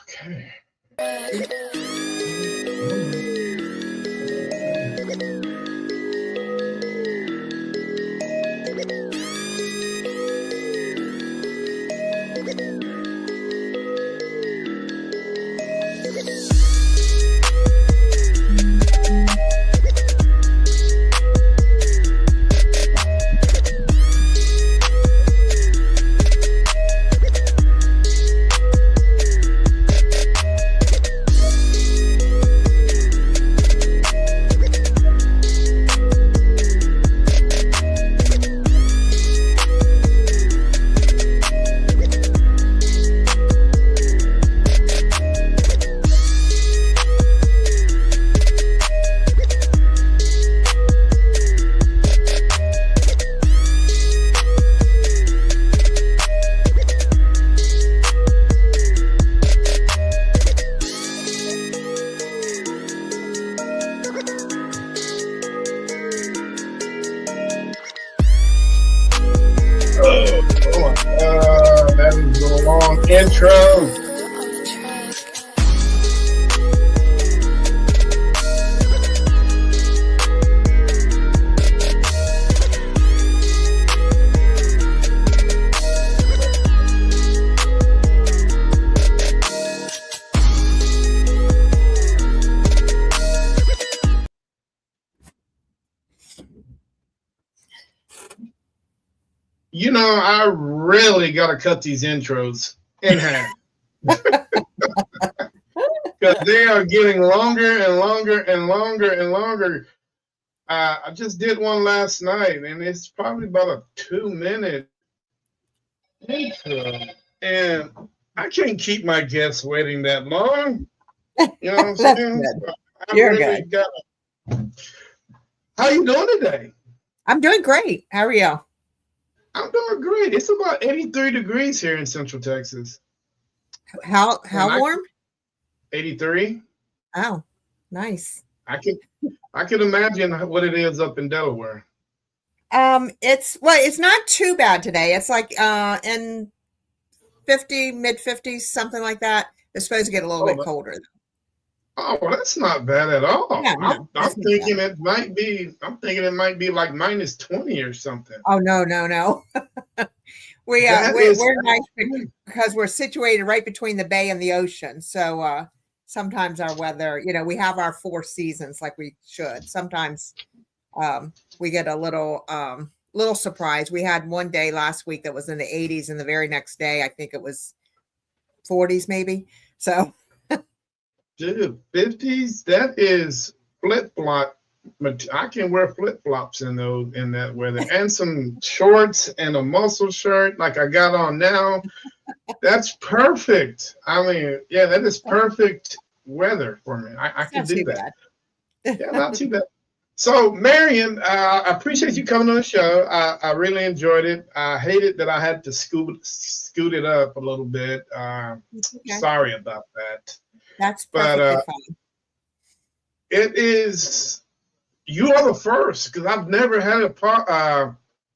Okay. That is a long intro. You know, I really got to cut these intros in half because they are getting longer and longer and longer and longer. I just did one last night, and it's probably about a 2-minute intro, and I can't keep my guests waiting that long. You know what I'm saying? You're really good. How you doing today? I'm doing great. How are you? I'm doing great. It's about 83 degrees here in Central Texas. How warm? 83. Oh, nice. I can imagine what it is up in Delaware. It's not too bad today. It's like in mid 50s, something like that. It's supposed to get a little bit colder. Oh, well, that's not bad at all. Yeah, no, I'm thinking it might be like -20 or something. Oh no. We're nice because we're situated right between the bay and the ocean. So sometimes our weather, we have our 4 seasons like we should. Sometimes we get a little surprise. We had one day last week that was in the 80s, and the very next day I think it was 40s maybe. So dude, 50s, that is flip-flop. I can wear flip-flops in that weather, and some shorts and a muscle shirt like I got on now. That's perfect. I mean, yeah, that is perfect weather for me. I can do that. Yeah, not too bad. So, Marion, I appreciate you coming on the show. I really enjoyed it. I hated that I had to scoot it up a little bit. Okay. Sorry about that. That's perfectly fine. It is. You are the first because I've never had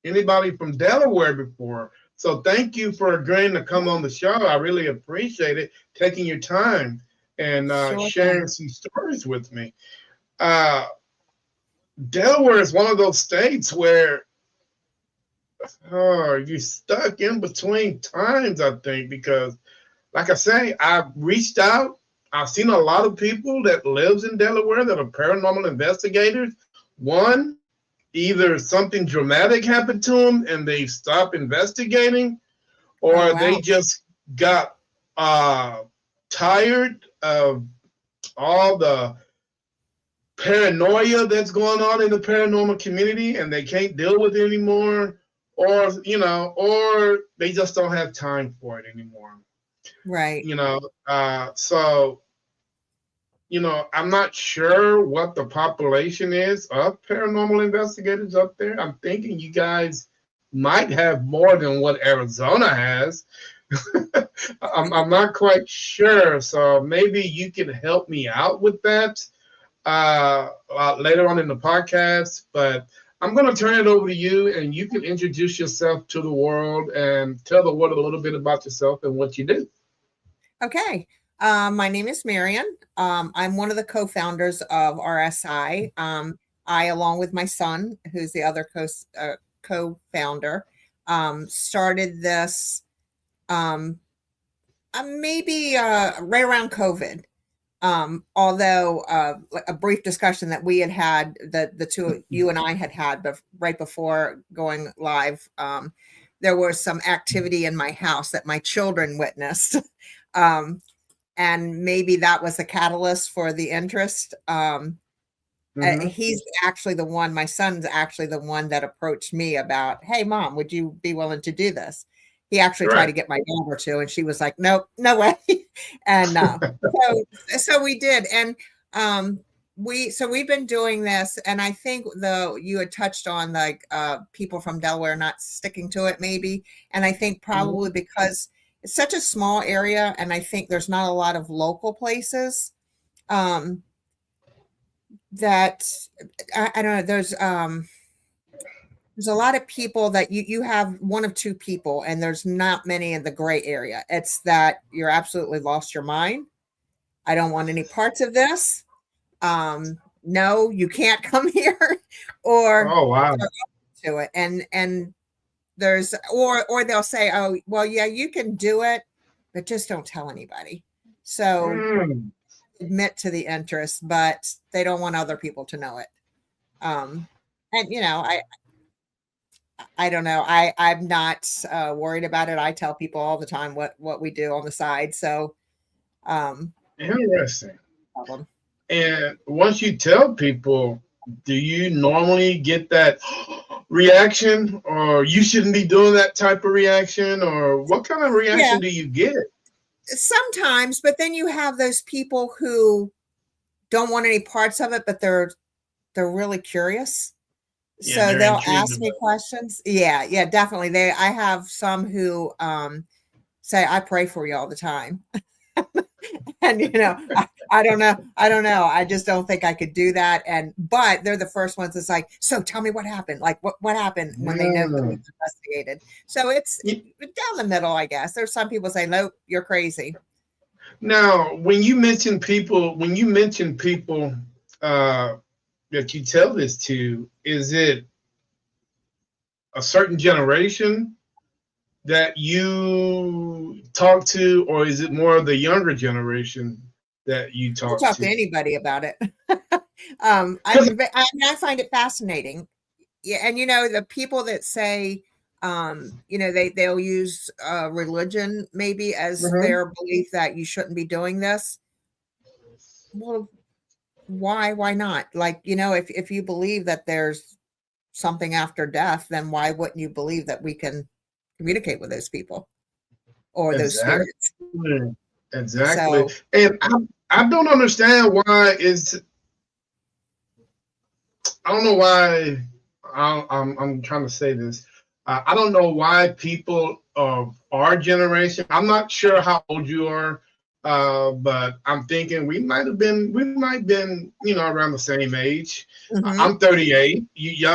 anybody from Delaware before. So thank you for agreeing to come on the show. I really appreciate it, taking your time and sharing some stories with me. Delaware is one of those states where you're stuck in between times, I think, because, like I say, I've reached out. I've seen a lot of people that lives in Delaware that are paranormal investigators. One, either something dramatic happened to them and they stopped investigating, or they just got tired of all the paranoia that's going on in the paranormal community and they can't deal with it anymore, or they just don't have time for it anymore. Right. So, I'm not sure what the population is of paranormal investigators up there. I'm thinking you guys might have more than what Arizona has. I'm not quite sure. So maybe you can help me out with that later on in the podcast. But I'm going to turn it over to you, and you can introduce yourself to the world and tell the world a little bit about yourself and what you do. Okay. My name is Marion. I'm one of the co-founders of RSI. I, along with my son, who's the other co-founder, started this maybe right around COVID. Although a brief discussion that we had the two, you and I had right before going live, there was some activity in my house that my children witnessed. And maybe that was a catalyst for the interest. He's actually the one, my son's actually the one that approached me about, hey, Mom, would you be willing to do this? He actually tried to get my daughter to, and she was like, nope, no way. And so we did. And we've been doing this. And I think you had touched on like people from Delaware not sticking to it maybe. And I think probably because it's such a small area, and I think there's not a lot of local places that I don't know. There's a lot of people that you have one of two people, and there's not many in the gray area. It's that you're absolutely lost your mind. I don't want any parts of this. No, you can't come here, or oh wow, to it. And there's or they'll say, oh well, yeah, you can do it, but just don't tell anybody. So admit to the interest, but they don't want other people to know it. And I don't know. I'm not worried about it. I tell people all the time what we do on the side. So interesting. And once you tell people, do you normally get that reaction, or you shouldn't be doing that type of reaction, or what kind of reaction do you get? Sometimes, but then you have those people who don't want any parts of it, but they're really curious. So they'll ask me questions. Yeah, definitely. I have some who say, I pray for you all the time. And I don't know. I just don't think I could do that. But they're the first ones that's like, so tell me what happened. Like what happened when they know that it's investigated. So it's down the middle, I guess. There's some people say, nope, you're crazy. Now, when you mention people that you tell this to, is it a certain generation that you talk to, or is it more of the younger generation that you talk to? I'll talk to anybody about it. I find it fascinating. Yeah, and the people that say, they'll use religion maybe as their belief that you shouldn't be doing this. Well, why not? Like, if you believe that there's something after death, then why wouldn't you believe that we can communicate with those people or those spirits? Exactly. So, and I don't understand why I don't know why I'm trying to say this. I don't know why people of our generation, I'm not sure how old you are, but I'm thinking we might have been, around the same age. I'm 38. You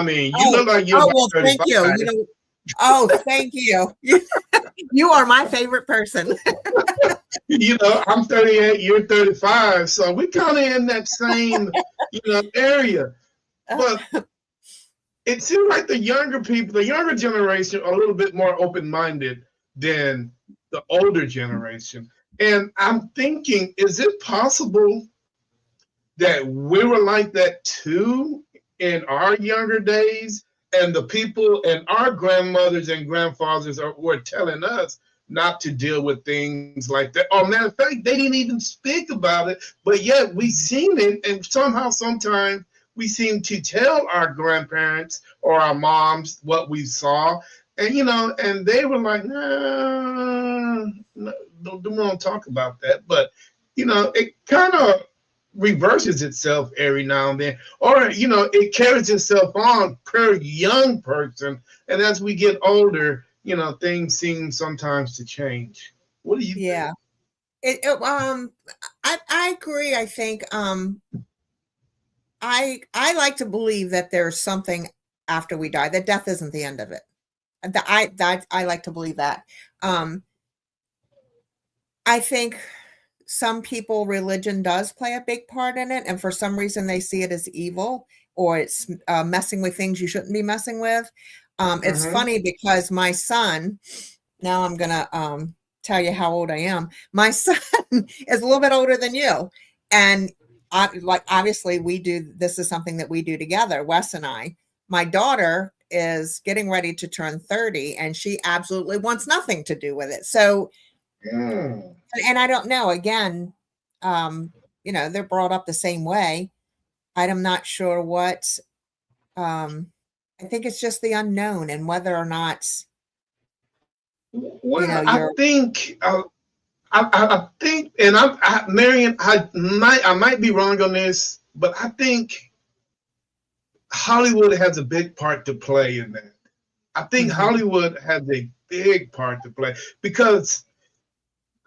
look like you're about 35. Thank you. Thank you. You are my favorite person. I'm 38, you're 35. So we kind of in that same, area. But it seems like the younger people, the younger generation, are a little bit more open-minded than the older generation. And I'm thinking, is it possible that we were like that too in our younger days? And the people and our grandmothers and grandfathers were telling us not to deal with things like that. Oh, matter of fact, they didn't even speak about it, but yet we seen it, and sometimes we seem to tell our grandparents or our moms what we saw, and and they were like, no, don't talk about that. But it kind of reverses itself every now and then, or it carries itself on per young person, and as we get older, things seem sometimes to change. What do you think? I agree. I think I like to believe that there's something after we die, that death isn't the end of it. I like to believe that. I think some people, religion does play a big part in it, and for some reason they see it as evil, or it's messing with things you shouldn't be messing with. It's Mm-hmm. funny because my son, now I'm gonna tell you how old I am. My son is a little bit older than you, and like obviously we do. This is something that we do together, Wes and I. My daughter is getting ready to turn 30, and she absolutely wants nothing to do with it. So, Mm. and I don't know. Again, they're brought up the same way. I'm not sure what. I think it's just the unknown and whether or not Well, I you're think I think, and Marion, I might be wrong on this, but I think Hollywood has a big part to play in that. I think Mhm. Hollywood has a big part to play because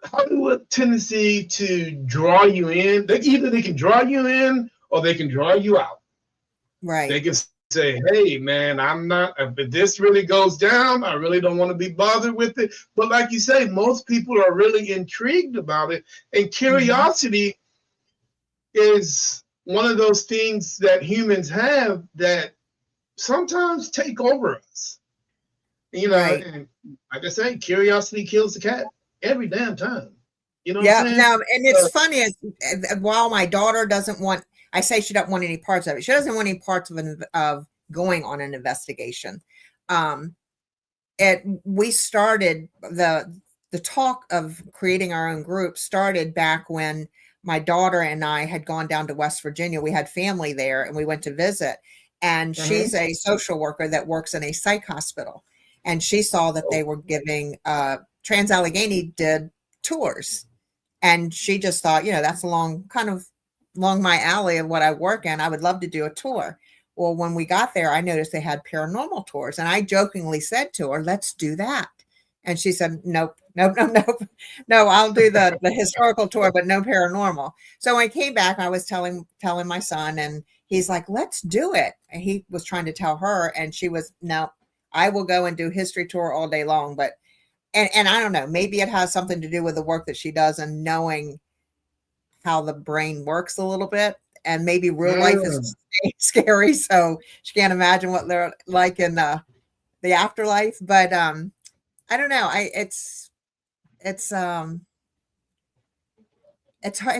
Hollywood tendency to draw you in. They can draw you in or they can draw you out. They Right. can say, "Hey, man, I'm not. If this really goes down, I really don't want to be bothered with it." But like you say, most people are really intrigued about it, and Mhm. curiosity is one of those things that humans have that sometimes take over us. Right. And like I say, curiosity kills the cat every damn time. You know what I'm Yeah. saying? Now, and it's funny is while my daughter doesn't want, I say she doesn't want any parts of it. She doesn't want any parts of going on an investigation. Um, we started the talk of creating our own group started back when my daughter and I had gone down to West Virginia. We had family there and we went to visit. And Mm-hmm. she's a social worker that works in a psych hospital. And she saw that they were giving Trans Allegheny did tours. And she just thought, that's along my alley of what I work in. I would love to do a tour. Well, when we got there, I noticed they had paranormal tours. And I jokingly said to her, let's do that. And she said, nope, nope, nope, nope. No, I'll do the historical tour, but no paranormal. So when I came back, I was telling my son, and he's like, let's do it. And he was trying to tell her, and she was, no, I will go and do history tour all day long. But and I don't know, maybe it has something to do with the work that she does and knowing how the brain works a little bit. And maybe real life is Mm. scary, so she can't imagine what they're like in the afterlife. But I don't know. It's it's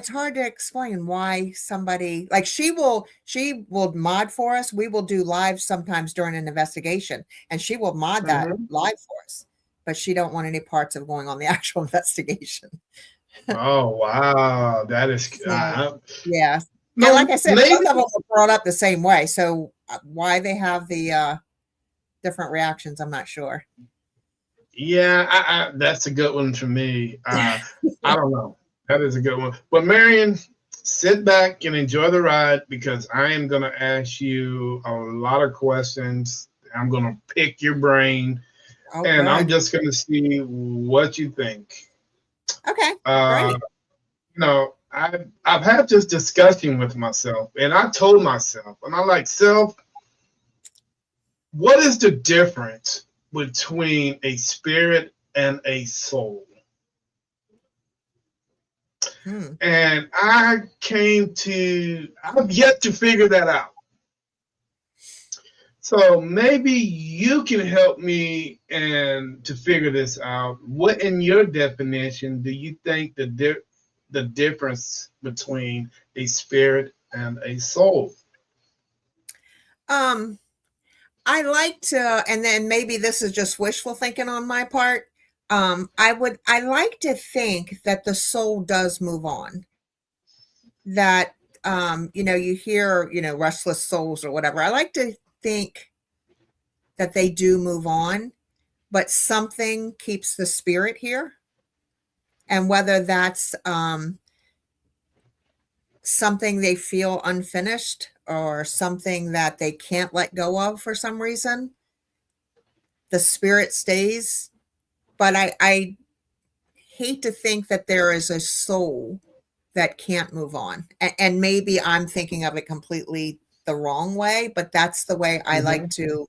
hard to explain why somebody like she will mod for us. We will do live sometimes during an investigation, and she will mod that Mm-hmm. live for us. But she don't want any parts of going on the actual investigation. Oh wow, that is So yeah, and like no I said, maybe both of them were brought up the same way. So why they have the different reactions, I'm not sure. yeah. That's a good one for me. I don't know. That is a good one. But Marion, sit back and enjoy the ride because I am going to ask you a lot of questions. I'm going to pick your brain, Oh, and I'm good. just going to see what you think. Okay, Uh, great. I've had this discussion with myself, and I told myself, and I like self, what is the difference between a spirit and a soul? Hmm. And I've yet to figure that out. So maybe you can help me and to figure this out. What, in your definition, do you think the difference between a spirit and a soul? Um, I like to, and then maybe this is just wishful thinking on my part. I like to think that the soul does move on. That you hear, restless souls or whatever. I like to think that they do move on, but something keeps the spirit here. And whether that's something they feel unfinished or something that they can't let go of for some reason, the spirit stays. But I hate to think that there is a soul that can't move on. And maybe I'm thinking of it completely the wrong way, but that's the way I like Mm-hmm. to.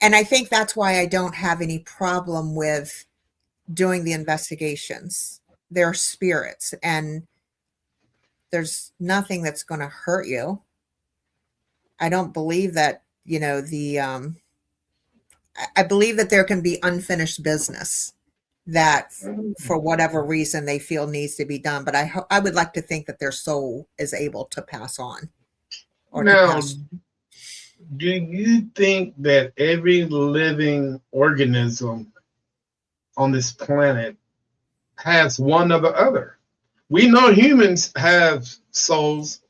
And I think that's why I don't have any problem with doing the investigations they're spirits, and there's nothing that's going to hurt you. I don't believe that, I believe that there can be unfinished business that for whatever reason they feel needs to be done. But I would like to think that their soul is able to pass on or to Now, pass. do you think that every living organism on this planet has one or the other? We know humans have souls,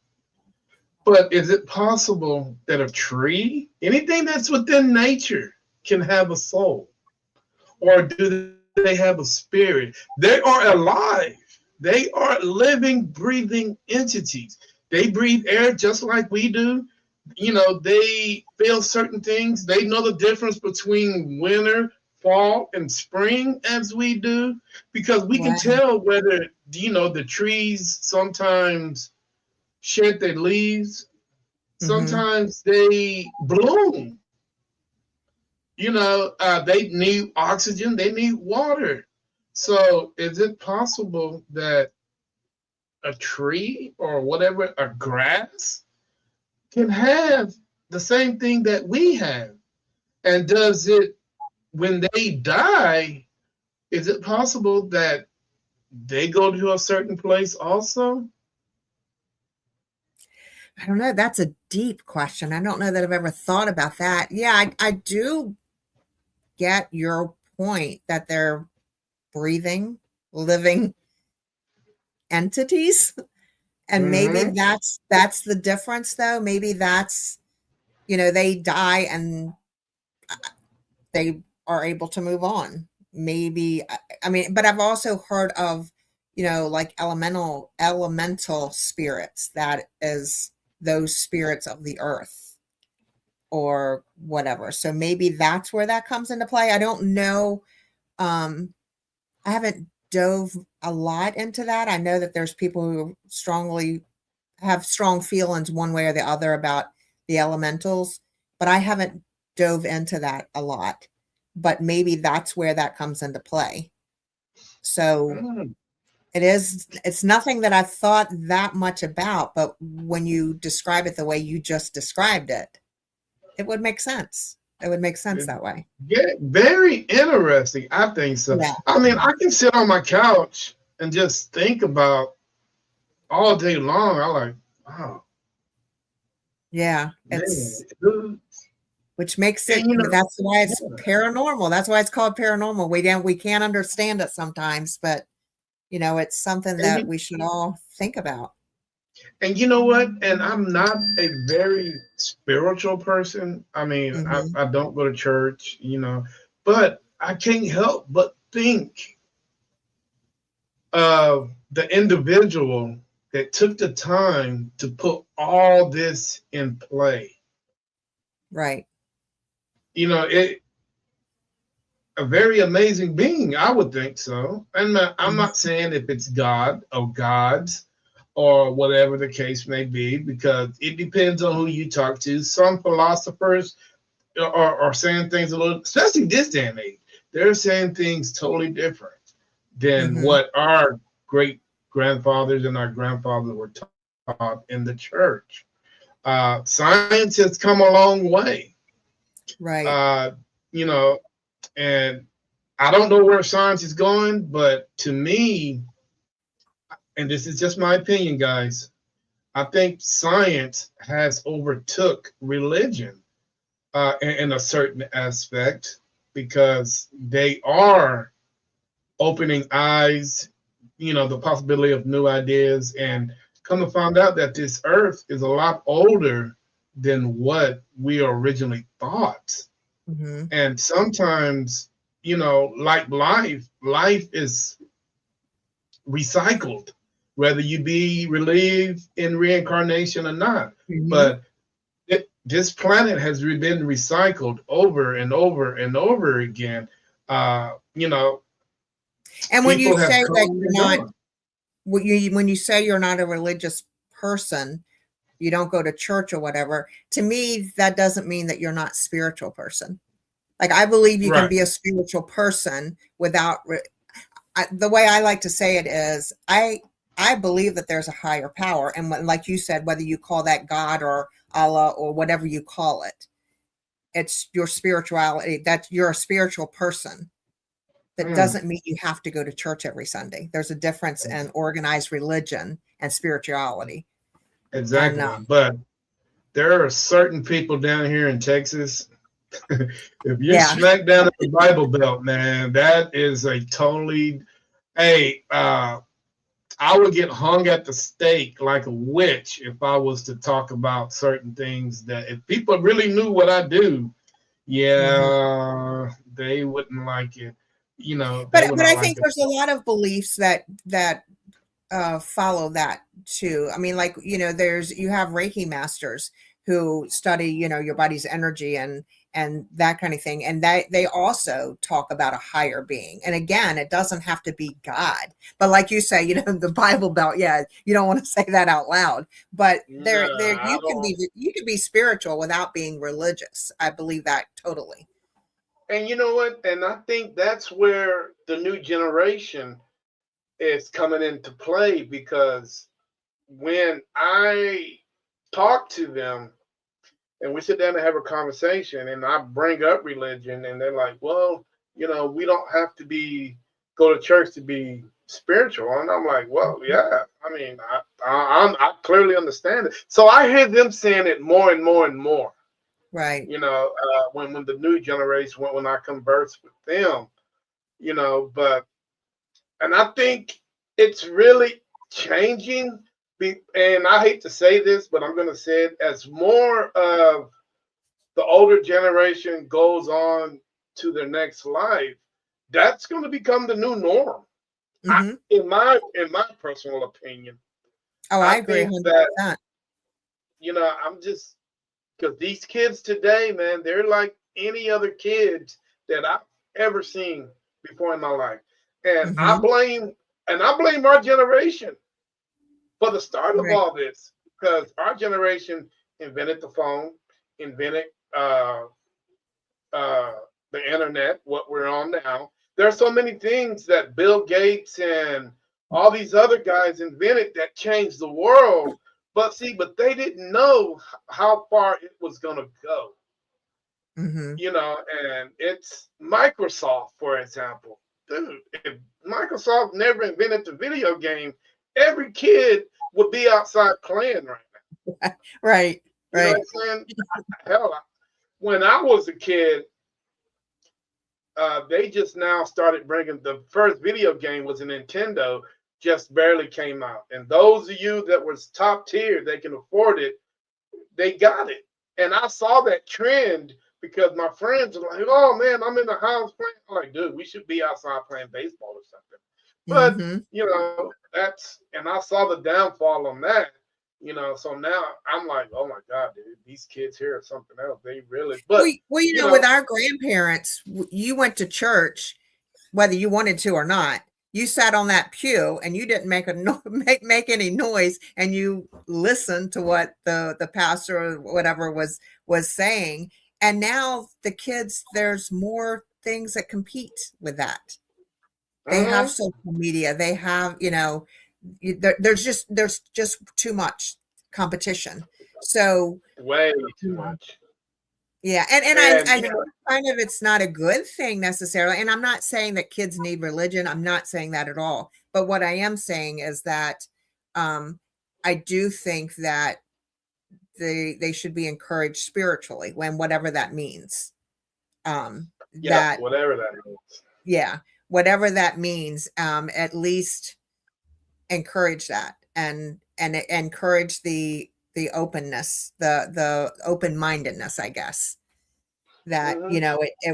but is it possible that a tree, anything that's within nature, can have a soul? Or do they have a spirit? They are alive. They are living, breathing entities. They breathe air just like we do. They feel certain things. They know the difference between winter, fall, and spring as we do, because we can tell whether, the trees sometimes shed their leaves. Sometimes they bloom. They need oxygen, they need water. So is it possible that a tree or whatever, a grass, can have the same thing that we have? And does it, when they die, is it possible that they go to a certain place also? I don't know. That's a deep question. I don't know that I've ever thought about that. Yeah, I do get your point that they're breathing, living entities. And maybe that's the difference, though. Maybe that's, they die and they are able to move on. Maybe, I mean, but I've also heard of, like elemental spirits, that is those spirits of the earth or whatever. So maybe that's where that comes into play. I don't know. I haven't dove a lot into that. I know that there's people who strongly have strong feelings one way or the other about the elementals, but I haven't dove into that a lot. But maybe that's where that comes into play. So it's nothing that I've thought that much about, but when you describe it the way you just described it, it would make sense. It would make sense that way. Yeah, very interesting. I think so. Yeah. I mean, I can sit on my couch and just think about all day long. I like, wow. Yeah. Which makes it, And, that's why it's paranormal. That's why it's called paranormal. We can't understand it sometimes, but it's something that we should all think about. And you know what? And I'm not a very spiritual person. I mean, I don't go to church, but I can't help but think of the individual that took the time to put all this in play. Right. A very amazing being, I would think so. And I'm not saying if it's God or gods or whatever the case may be, because it depends on who you talk to. Some philosophers are saying things a little, especially this day and age, they're saying things totally different than what our great grandfathers and our grandfathers were taught in the church. Science has come a long way. Right. And I don't know where science is going, but to me, and this is just my opinion, guys, I think science has overtook religion in a certain aspect, because they are opening eyes, the possibility of new ideas, and come to find out that this earth is a lot older than what we originally thought. And sometimes, like life is recycled, whether you believe in reincarnation or not. But this planet has been recycled over and over and over again. And when you say that you're not, when you say you're not a religious person, you don't go to church or whatever, to me, that doesn't mean that you're not a spiritual person. Like, I believe you can be a spiritual person without, the way I like to say it is I believe that there's a higher power, and like you said, whether you call that God or Allah or whatever you call it, it's your spirituality. That you're a spiritual person. That Mm, doesn't mean you have to go to church every Sunday. There's a difference in organized religion and spirituality. And exactly. But there are certain people down here in Texas. If you're yeah, smack down in the Bible Belt, man, that is a totally. Hey, I would get hung at the stake like a witch if I was to talk about certain things that if people really knew what I do, mhm. yeah, they wouldn't like it. but They would but not I like think it. there's a lot of beliefs that follow that too. I mean, like, there's you have Reiki masters who study, your body's energy and that kind of thing. And that they also talk about a higher being. And again, it doesn't have to be God. But like you say, the Bible Belt, yeah, you don't want to say that out loud. But No, there I don't. you can be spiritual without being religious. I believe that totally. And you know what? And I think that's where the new generation is coming into play because when I talk to them and we sit down and have a conversation and I bring up religion and they're like, well, we don't have to go to church to be spiritual. And I'm like, well, yeah, I mean, I clearly understand it. So I hear them saying it more and more and more, Right. when the new generation, when I converse with them, but and I think it's really changing. And I hate to say this, but I'm going to say it as more of the older generation goes on to their next life. That's going to become the new norm. Hmm. In my personal opinion, Oh, I I agree think that 100%. I'm just because these kids today, man, they're like any other kids that I've ever seen before in my life, and I Hmm. blame our generation for the start of Right. all this because our generation invented the phone, invented uh, uh, the internet, what we're on now. There are so many things that Bill Gates and all these other guys invented that changed the world. But they didn't know how far it was going to go, Hmm. and it's Microsoft, for example. Dude, if Microsoft never invented the video game, every kid would be outside playing right now. Right. You know what Right. I'm saying? Hell, when I was a kid, they just now started bringing the first video game was a Nintendo, just barely came out. And those of you that was top tier, they can afford it, they got it. And I saw that trend because my friends are like, oh man, I'm in the house playing. I'm like, dude, we should be outside playing baseball or something. But, Hmm. and I saw the downfall on that, so now I'm like, oh my God, dude, these kids here are something else. They really, but, Well, you with know, our grandparents, you went to church whether you wanted to or not. You sat on that pew and you didn't make a make any noise, and you listened to what the pastor or whatever was saying. And now the kids, there's more things that compete with that. They have uh-huh, social media. They have, there's just too much competition. So way too much. yeah, and And, I think kind of it's not a good thing necessarily, and I'm not saying that kids need religion, I'm not saying that at all, but what I am saying is that, um, I do think that they should be encouraged spiritually when whatever that means. yep, That whatever that means. yeah, whatever that means, at least encourage that and encourage the openness, the open-mindedness, I guess. That Hmm.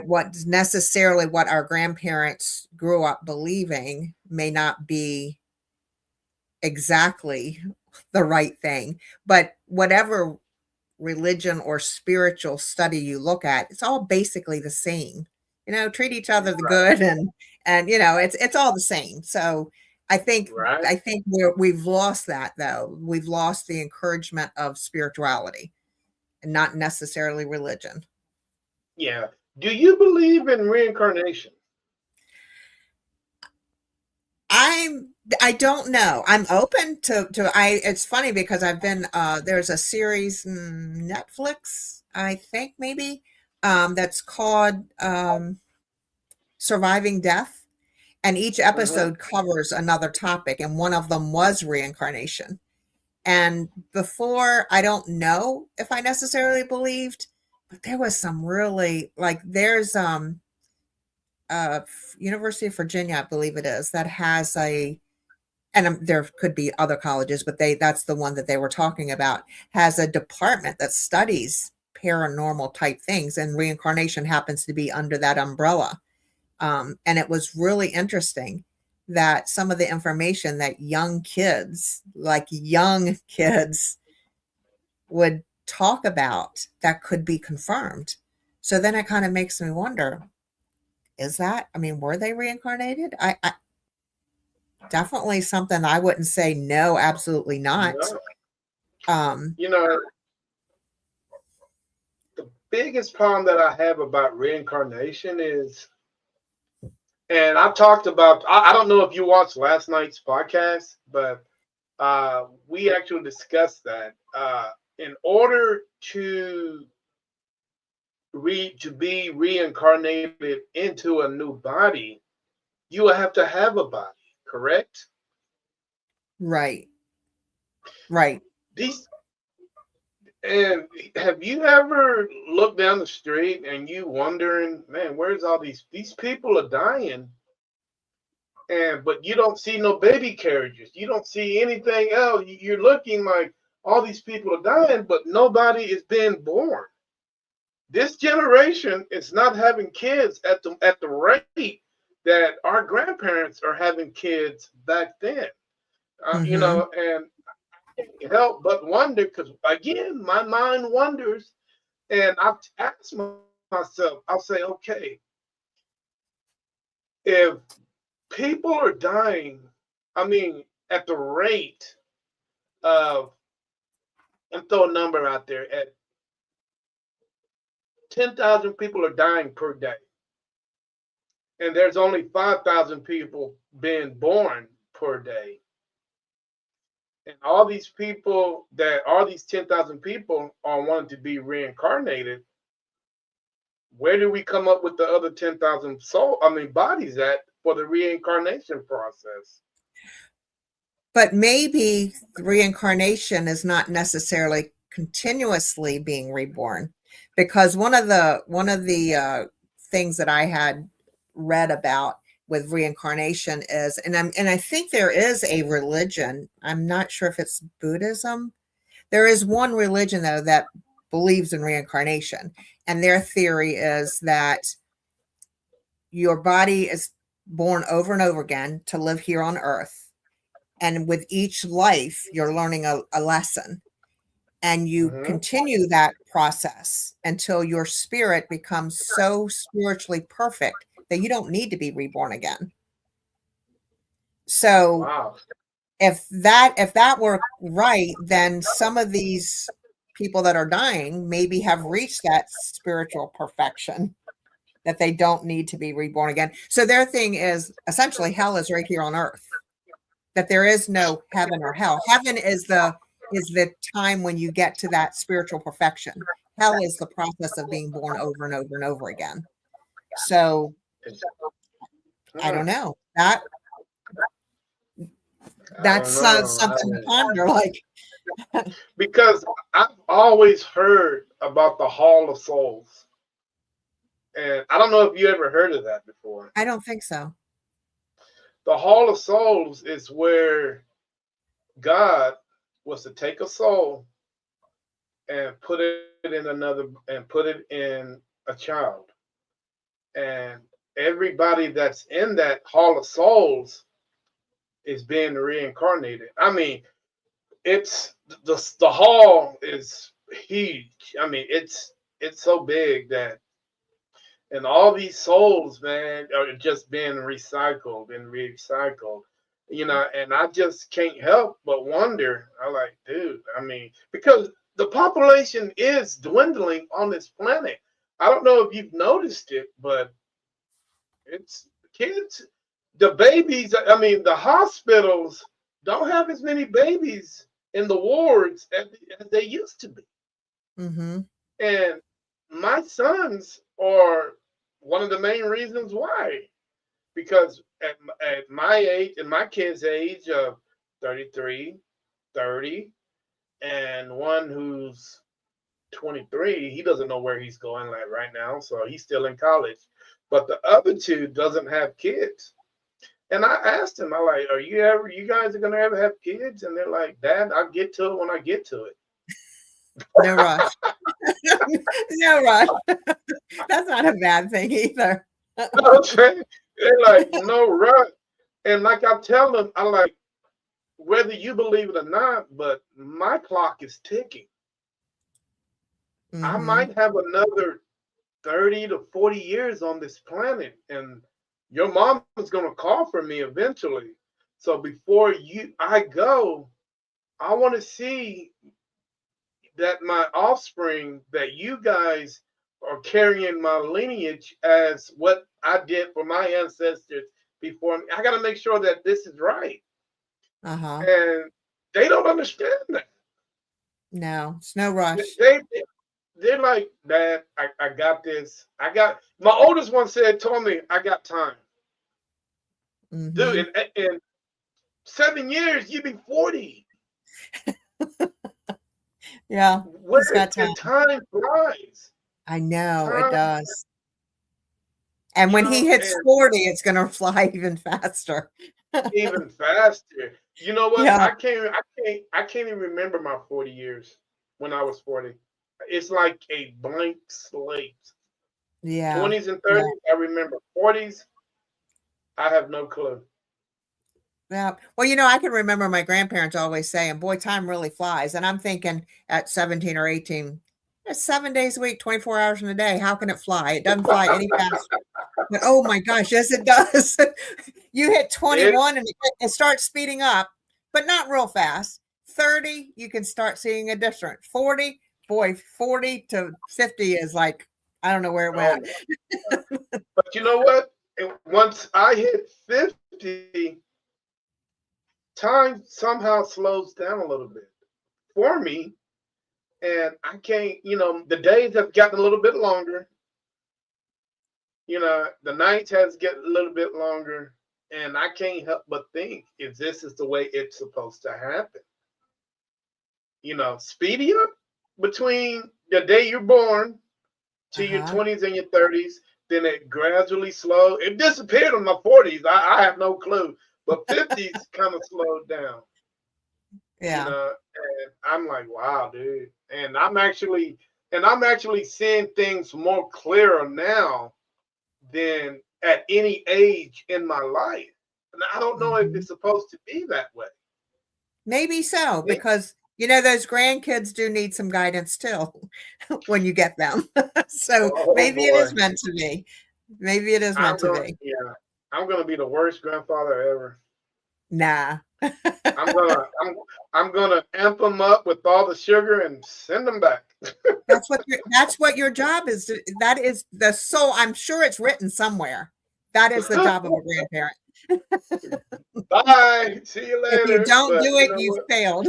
what's necessarily what our grandparents grew up believing may not be exactly the right thing, but whatever religion or spiritual study you look at, it's all basically the same. Treat each other the Right, good, and it's all the same. So i think right. i think we've lost that, though. We've lost the encouragement of spirituality and not necessarily religion. Yeah. Do you believe in reincarnation? I don't know. I'm open to it's funny because I've been there's a series Netflix, I think maybe, that's called Surviving Death, and each Mhm. episode covers another topic, and one of them was reincarnation. And before, I don't know if I necessarily believed, but there was some really, like, there's uh University of Virginia, I believe it is, that has a, and there could be other colleges, but that's the one that they were talking about, has a department that studies paranormal type things, and reincarnation happens to be under that umbrella. And it was really interesting that some of the information that young kids, like young kids, would talk about that could be confirmed. So then it kind of makes me wonder, is that, I mean, were they reincarnated? I definitely something I wouldn't say no, absolutely not. No. Um, You know, the biggest problem that I have about reincarnation is, and I talked about, I don't know if you watched last night's podcast, but we actually discussed that. In order to be reincarnated into a new body, you will have to have a body, correct? right, right. These and have you ever looked down the street and you wondering, man, where's all these people are dying, and but you don't see no baby carriages, you don't see anything else. You're looking like all these people are dying, but nobody is being born. This generation is not having kids at the rate that our grandparents are having kids back then. Hmm. And I can't help but wonder, because again, my mind wonders, and I've asked myself, I'll say, okay, if people are dying, I mean, at the rate of, and throw a number out there, at 10,000 people are dying per day, and there's only 5,000 people being born per day. And all these 10,000 people are wanting to be reincarnated. Where do we come up with the other 10,000 bodies at for the reincarnation process? But maybe reincarnation is not necessarily continuously being reborn, because one of the things that I had read about with reincarnation is, and I think there is a religion. I'm not sure if it's Buddhism. There is one religion though that believes in reincarnation, and their theory is that your body is born over and over again to live here on earth, and with each life you're learning a lesson, and you Hmm. continue that process until your spirit becomes so spiritually perfect that you don't need to be reborn again. So Wow. if that were right, then some of these people that are dying maybe have reached that spiritual perfection that they don't need to be reborn again. So their thing is essentially hell is right here on earth, that there is no heaven or hell. Heaven is the time when you get to that spiritual perfection. Hell is the process of being born over and over and over again. So I don't Hmm. know. I don't That's know. something to ponder. Like, Because I've always heard about the Hall of Souls, and I don't know if you ever heard of that before. I don't think so. The Hall of Souls is where God was to take a soul and put it in a child, and everybody that's in that Hall of Souls is being reincarnated. I mean, it's the hall is huge. I mean, it's so big that, and all these souls, man, are just being recycled and recycled. And I just can't help but wonder. I like, dude, I mean, because the population is dwindling on this planet. I don't know if you've noticed it, but it's kids. the babies, I mean, the hospitals don't have as many babies in the wards as they used to be. Mm-hmm. And my sons are one of the main reasons why. Because at my age, and my kids' age of 33, 30, and one who's 23, he doesn't know where he's going like right now, so he's still in college. But the other two doesn't have kids. And I asked him, I like, you guys are gonna ever have kids? And they're like, Dad, I'll get to it when I get to it. No rush. No rush. That's not a bad thing either. Okay. They're like, no rush. And like I tell them, I like, whether you believe it or not, but my clock is ticking. I Mm-hmm. might have another 30 to 40 years on this planet, and your mom is going to call for me eventually. So before I go, I want to see that my offspring, that you guys are carrying my lineage as what I did for my ancestors before me. I got to make sure that this is right. Uh-huh. And they don't understand that. No, it's no rush. They're like, Dad, I got this. My oldest one told me, I got time. Mm-hmm. Dude, in 7 years, you'll be 40. Yeah, he's got time. And time flies. I know it Time, does. And when he hits 40, it's going to fly even faster. Even faster. You know what? Yeah. I can't even remember my 40 years when I was 40. It's like a blank slate. Yeah. 20s and 30s, I remember. 40s, I have no clue. Yeah. Well, I can remember my grandparents always saying, boy, time really flies. And I'm thinking at 17 or 18, 7 days a week, 24 hours in a day. How can it fly? It doesn't fly any faster. But oh my gosh, yes, it does. You hit 21 and it starts speeding up, but not real fast. 30, you can start seeing a difference. 40, boy, 40 to 50 is like, I don't know where it went. But you know what? Once I hit 50, time somehow slows down a little bit for me. And I can't, the days have gotten a little bit longer. The nights has get a little bit longer. And I can't help but think if this is the way it's supposed to happen. Speedy up between the day you're born to your 20s and your 30s, then it gradually slowed. It disappeared in my 40s. I have no clue. But 50s kind of slowed down. Yeah. And I'm like, wow, dude. And I'm actually seeing things more clearer now than at any age in my life. And I don't know if it's supposed to be that way. Maybe so, because those grandkids do need some guidance still when you get them. So maybe it is meant to be. Maybe it is meant to be. Yeah. I'm gonna be the worst grandfather ever. Nah. I'm gonna amp them up with all the sugar and send them back. That's what your job is. That is the soul. I'm sure it's written somewhere. That is the job of a grandparent. Bye. See you later. If you don't do it, you've failed.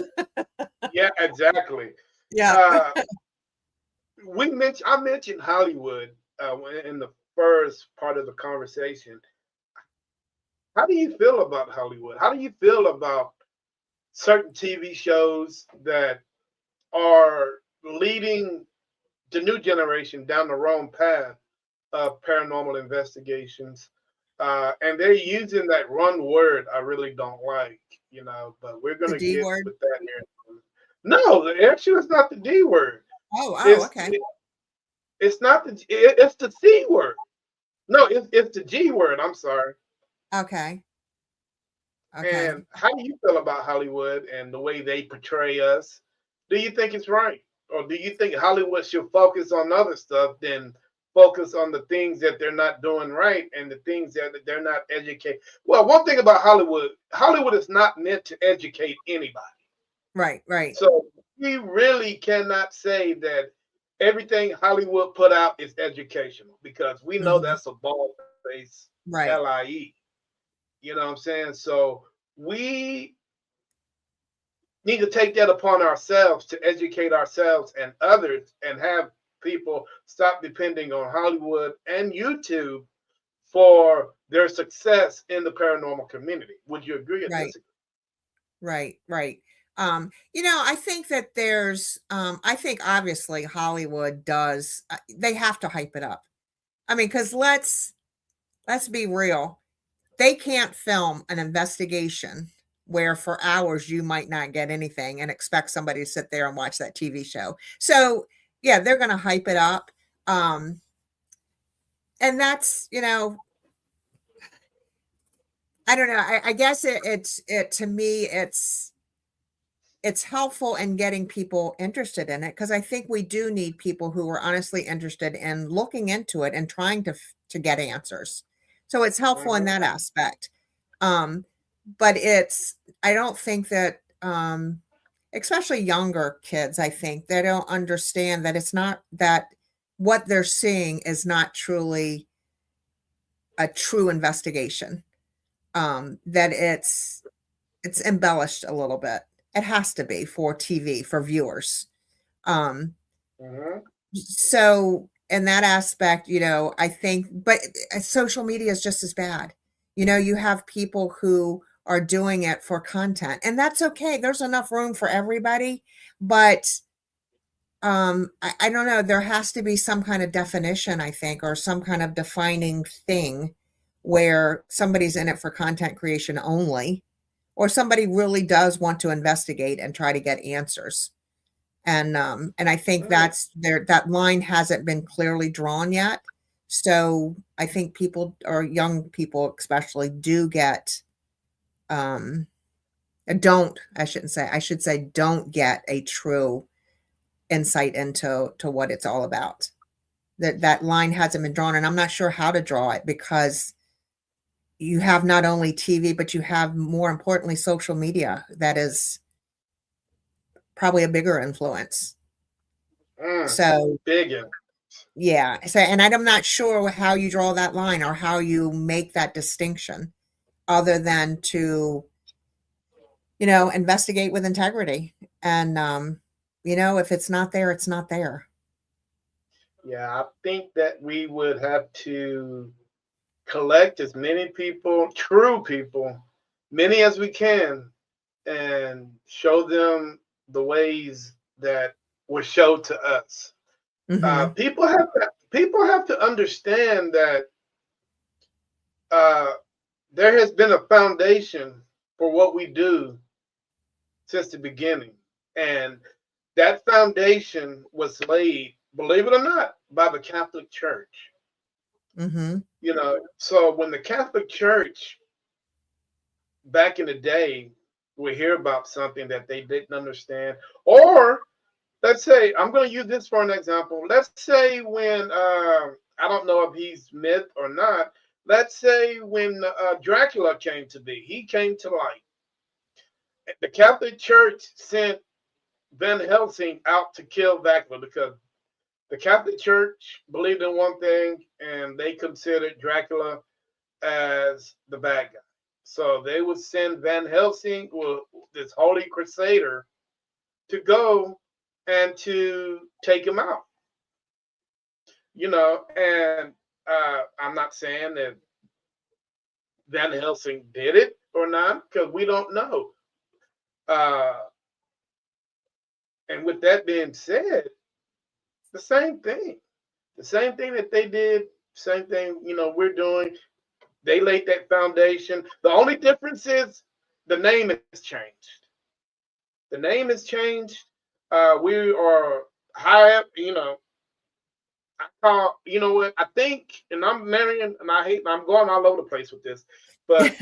Yeah, exactly. Yeah. I mentioned Hollywood in the first part of the conversation. How do you feel about Hollywood? How do you feel about certain TV shows that are leading the new generation down the wrong path of paranormal investigations? And they're using that one word I really don't like, but we're going to get with that here. No, actually, it's not the D word. Okay. It's not it's the C word. No, it's the G word. I'm sorry. Okay. And how do you feel about Hollywood and the way they portray us? Do you think it's right? Or do you think Hollywood should focus on other stuff than focus on the things that they're not doing right and the things that they're not educating? Well, one thing about Hollywood is not meant to educate anybody. Right. So we really cannot say that everything Hollywood put out is educational, because we know that's a bald face LIE. You know what I'm saying? So we need to take that upon ourselves to educate ourselves and others and have people stop depending on Hollywood and YouTube for their success in the paranormal community. Would you agree or Right. disagree? Right. I think that I think obviously Hollywood does, they have to hype it up. I mean, because let's be real. They can't film an investigation where for hours you might not get anything and expect somebody to sit there and watch that TV show. So yeah, they're going to hype it up. Um, and that's, I don't know. I guess it to me, it's helpful in getting people interested in it because I think we do need people who are honestly interested in looking into it and trying to get answers. So it's helpful in Mm-hmm. that aspect. Um, but I don't think that especially younger kids, I think they don't understand that it's not that what they're seeing is not truly a true investigation. That it's embellished a little bit. It has to be for TV, for viewers. Um, Mm-hmm. so in that aspect, I think, but social media is just as bad. You have people who are doing it for content, and that's okay. There's enough room for everybody, but I don't know. There has to be some kind of definition, I think, or some kind of defining thing where somebody's in it for content creation only, or somebody really does want to investigate and try to get answers. And I think Mm-hmm. that line hasn't been clearly drawn yet. So I think people, or young people especially, do get don't I should say don't get a true insight into what it's all about. That line hasn't been drawn, and I'm not sure how to draw it because you have not only TV, but you have, more importantly, social media that is probably a bigger influence. Mm. So, Big in. yeah. So, and I'm not sure how you draw that line or how you make that distinction other than to, investigate with integrity. And, if it's not there, it's not there. Yeah, I think that we would have to collect as many people, true people, many as we can, and show them the ways that were showed to us. Hmm. People have to understand that uh, there has been a foundation for what we do since the beginning, and that foundation was laid, believe it or not, by the Catholic Church. Hmm. So when the Catholic Church back in the day would hear about something that they didn't understand, or let's say, I'm going to use this for an example. Let's say when I don't know if he's myth or not. Let's say when Dracula came to be, he came to light. The Catholic Church sent Van Helsing out to kill Dracula because the Catholic Church believed in one thing and they considered Dracula as the bad guy. So they would send Van Helsing, well, this holy crusader, to go and to take him out. And I'm not saying that Van Helsing did it or not because we don't know. Uh, and with that being said, the same thing, that they did, same thing, we're doing. They laid that foundation. The only difference is the name has changed. The name has changed. We are high up, I call, you know what? I think, and I'm marrying, and I'm going all over the place with this, but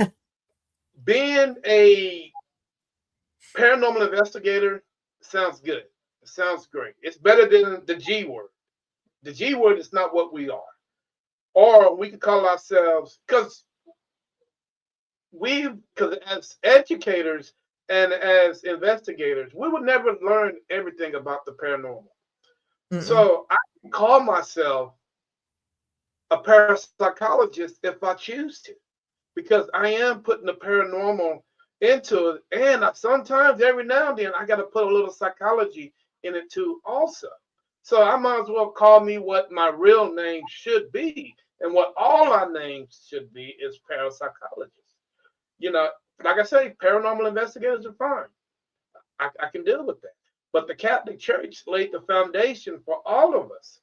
being a paranormal investigator sounds good. It sounds great. It's better than the G word. The G word is not what we are. Or we could call ourselves, because as educators and as investigators, we would never learn everything about the paranormal. Mm-mm. So I can call myself a parapsychologist if I choose to. because I am putting the paranormal into it. And sometimes, every now and then, I got to put a little psychology in it too, also. So I might as well call me what my real name should be. And what all our names should be is parapsychologists. You know, like I say, paranormal investigators are fine. I can deal with that. But the Catholic Church laid the foundation for all of us.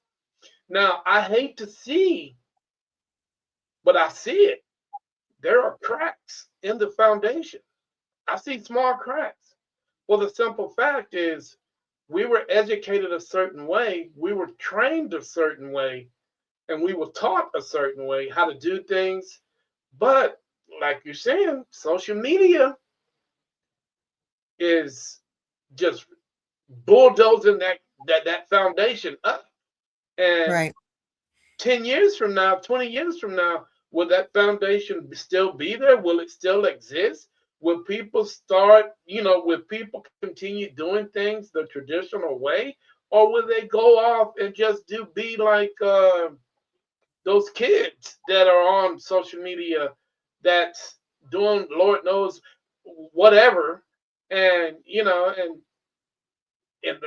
Now, I hate to see, but I see it. There are cracks in the foundation. I see small cracks. Well, the simple fact is, we were educated a certain way, we were trained a certain way, and we were taught a certain way how to do things. But like you're saying, social media is just bulldozing that foundation up. And Right. 10 years from now, 20 years from now, will that foundation still be there? Will it still exist? Will people will people continue doing things the traditional way? Or will they go off and just be like those kids that are on social media that's doing Lord knows whatever? And, and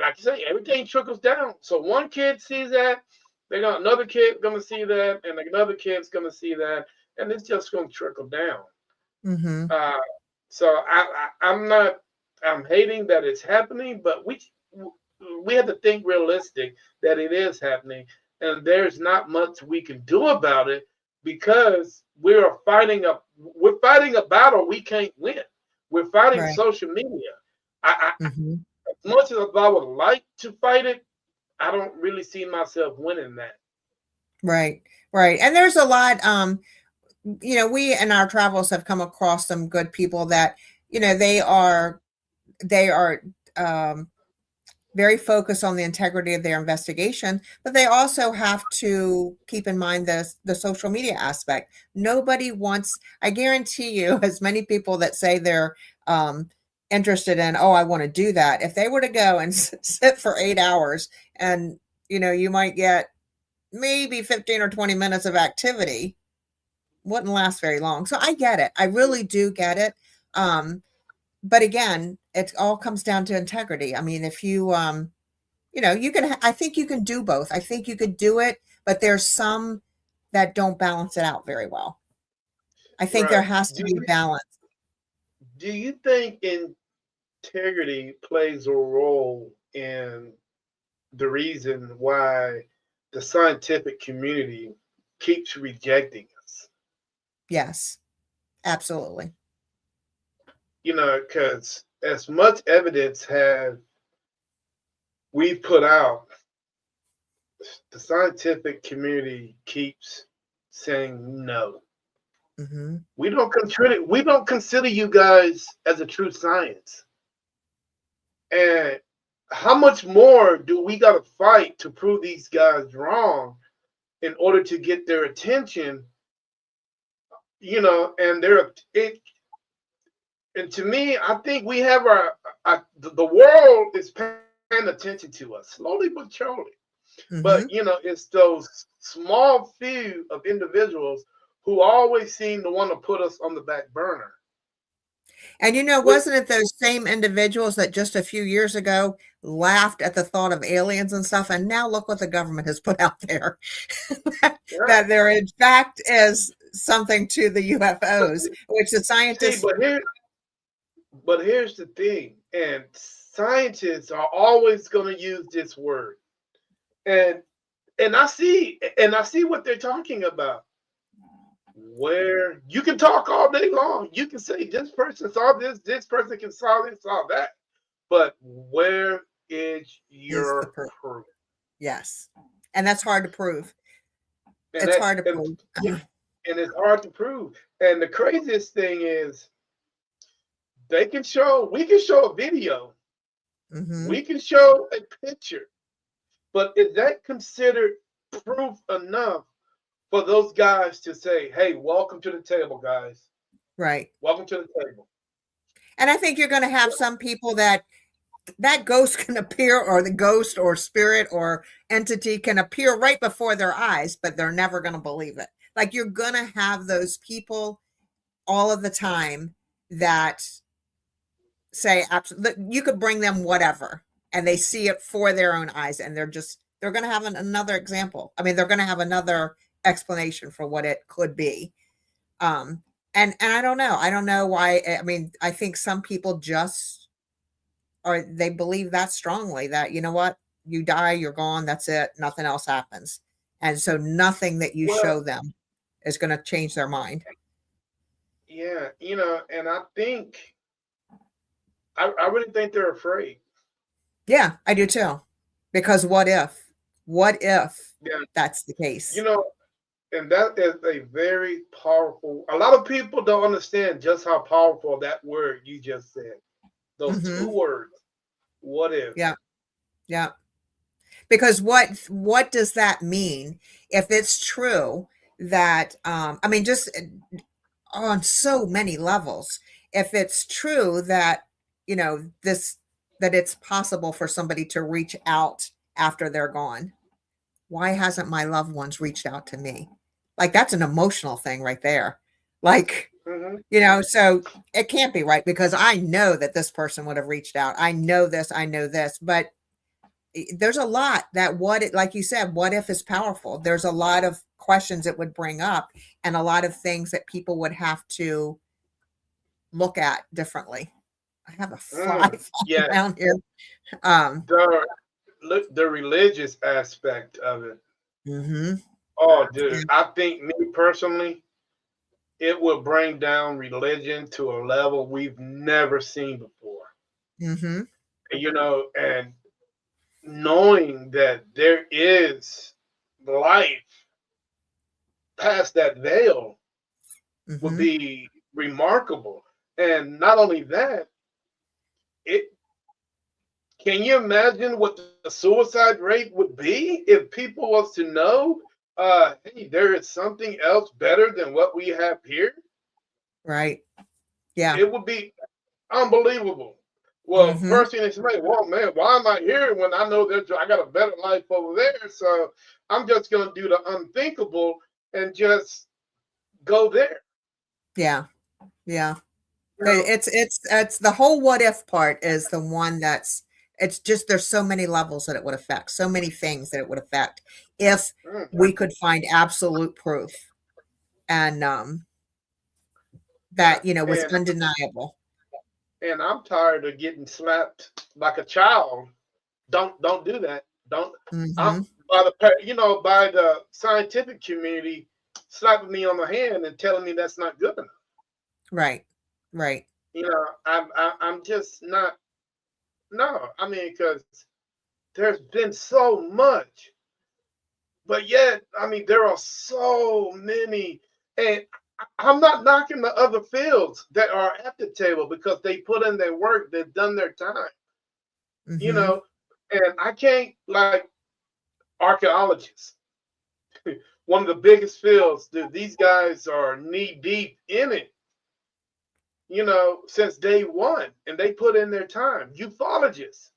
like you say, everything trickles down. So one kid sees that, they got another kid gonna see that, and another kid's gonna see that, and it's just gonna trickle down. Mm-hmm. So I'm not, I'm hating that it's happening, but we have to think realistic that it is happening, and there's not much we can do about it because we're fighting a battle we can't win. We're fighting Right. social media. I, Mm-hmm. as much as I would like to fight it, I don't really see myself winning that. Right. Right. And there's a lot, we in our travels have come across some good people that, they are um, very focused on the integrity of their investigation, but they also have to keep in mind the social media aspect. Nobody wants, I guarantee you, as many people that say they're interested in, oh, I want to do that. If they were to go and sit for 8 hours and, you might get maybe 15 or 20 minutes of activity, wouldn't last very long. So I get it. I really do get it. But again, it all comes down to integrity. I mean, if you can, I think you can do both. I think you could do it, but there's some that don't balance it out very well. I think there Right. has to be balance. Do you think integrity plays a role in the reason why the scientific community keeps rejecting us? Yes, absolutely. Because as much evidence have we put out, the scientific community keeps saying no. Hmm. We don't consider you guys as a true science. And how much more do we got to fight to prove these guys wrong in order to get their attention? And and to me, I think we have the world is paying attention to us slowly but surely. But Hmm. it's those small few of individuals who always seem to want to put us on the back burner. And With wasn't it those same individuals that just a few years ago laughed at the thought of aliens and stuff? And now look what the government has put out there. yeah. That there in fact is something to the But UFOs, which the see, scientists. but here's the thing, and scientists are always going to use this word, and I see what they're talking about. Where you can talk all day long, you can say this person saw this person can saw this, saw that, but where is Is the your proof. proof? Yes. And that's hard to prove. And It's that hard to and, prove. and it's hard to prove. And the craziest thing is we can show a video, Hmm. we can show a picture, but is that considered proof enough for those guys to say, hey, welcome to the table, guys? Right. Welcome to the table. And I think you're going to have some people that ghost can appear, or the ghost or spirit or entity can appear right before their eyes, but they're never going to believe it. Like, you're going to have those people all of the time that say absolutely, you could bring them whatever and they see it for their own eyes, and they're going to have another example. I mean, they're going to have another explanation for what it could be. And I don't know why. I mean, I think some people just, or they believe that strongly, that, you know what, you die, you're gone, that's it, nothing else happens. And so nothing that you Well, show them is going to change their mind. yeah, and I really think they're afraid. Yeah, I do too. Because what if Yeah, that's the case? and that is a very powerful. A lot of people don't understand just how powerful that word you just said. Those two Hmm. words. What if? Yeah. Yeah. Because what does that mean if it's true that, I mean, just on so many levels, if it's true that, this, that it's possible for somebody to reach out after they're gone, why hasn't my loved ones reached out to me? Like, that's an emotional thing right there. Like, Hmm. so it can't be right, because I know that this person would have reached out. I know this, but there's a lot that, like you said, what if is powerful. There's a lot of questions it would bring up, and a lot of things that people would have to look at differently. I have a fly flying Yeah, around here. Um, the religious aspect of it. mhm. Oh, dude, I think me personally, it will bring down religion to a level we've never seen before. Mhm. And knowing that there is life past that veil would Mhm. be remarkable. And not only that, it can you imagine what the suicide rate would be if people was to know, hey, there is something else better than what we have here? Right. Yeah. It would be unbelievable. Well, Mhm. first thing they say, well, man, why am I here when I know that I got a better life over there? So I'm just going to do the unthinkable and just go there. Yeah. Yeah. You But know? it's the whole what if part is the one that's, it's just, there's so many levels that it would affect, so many things that it would affect if Mm. we could find absolute proof, and Yeah, that, was undeniable. and I'm tired of getting slapped like a child. Don't do that. Don't. I'm Mhm. by the scientific community slapping me on the hand and telling me that's not good enough. Right. Right. I'm just not. No, I mean, because there's been so much, but yet, I mean, there are so many, and I'm not knocking the other fields that are at the table because they put in their work, they've done their time, you Mhm. know, and I can't, like, archaeologists, one of the biggest fields, dude, these guys are knee deep in it, since day one, and they put in their time. Ufologists,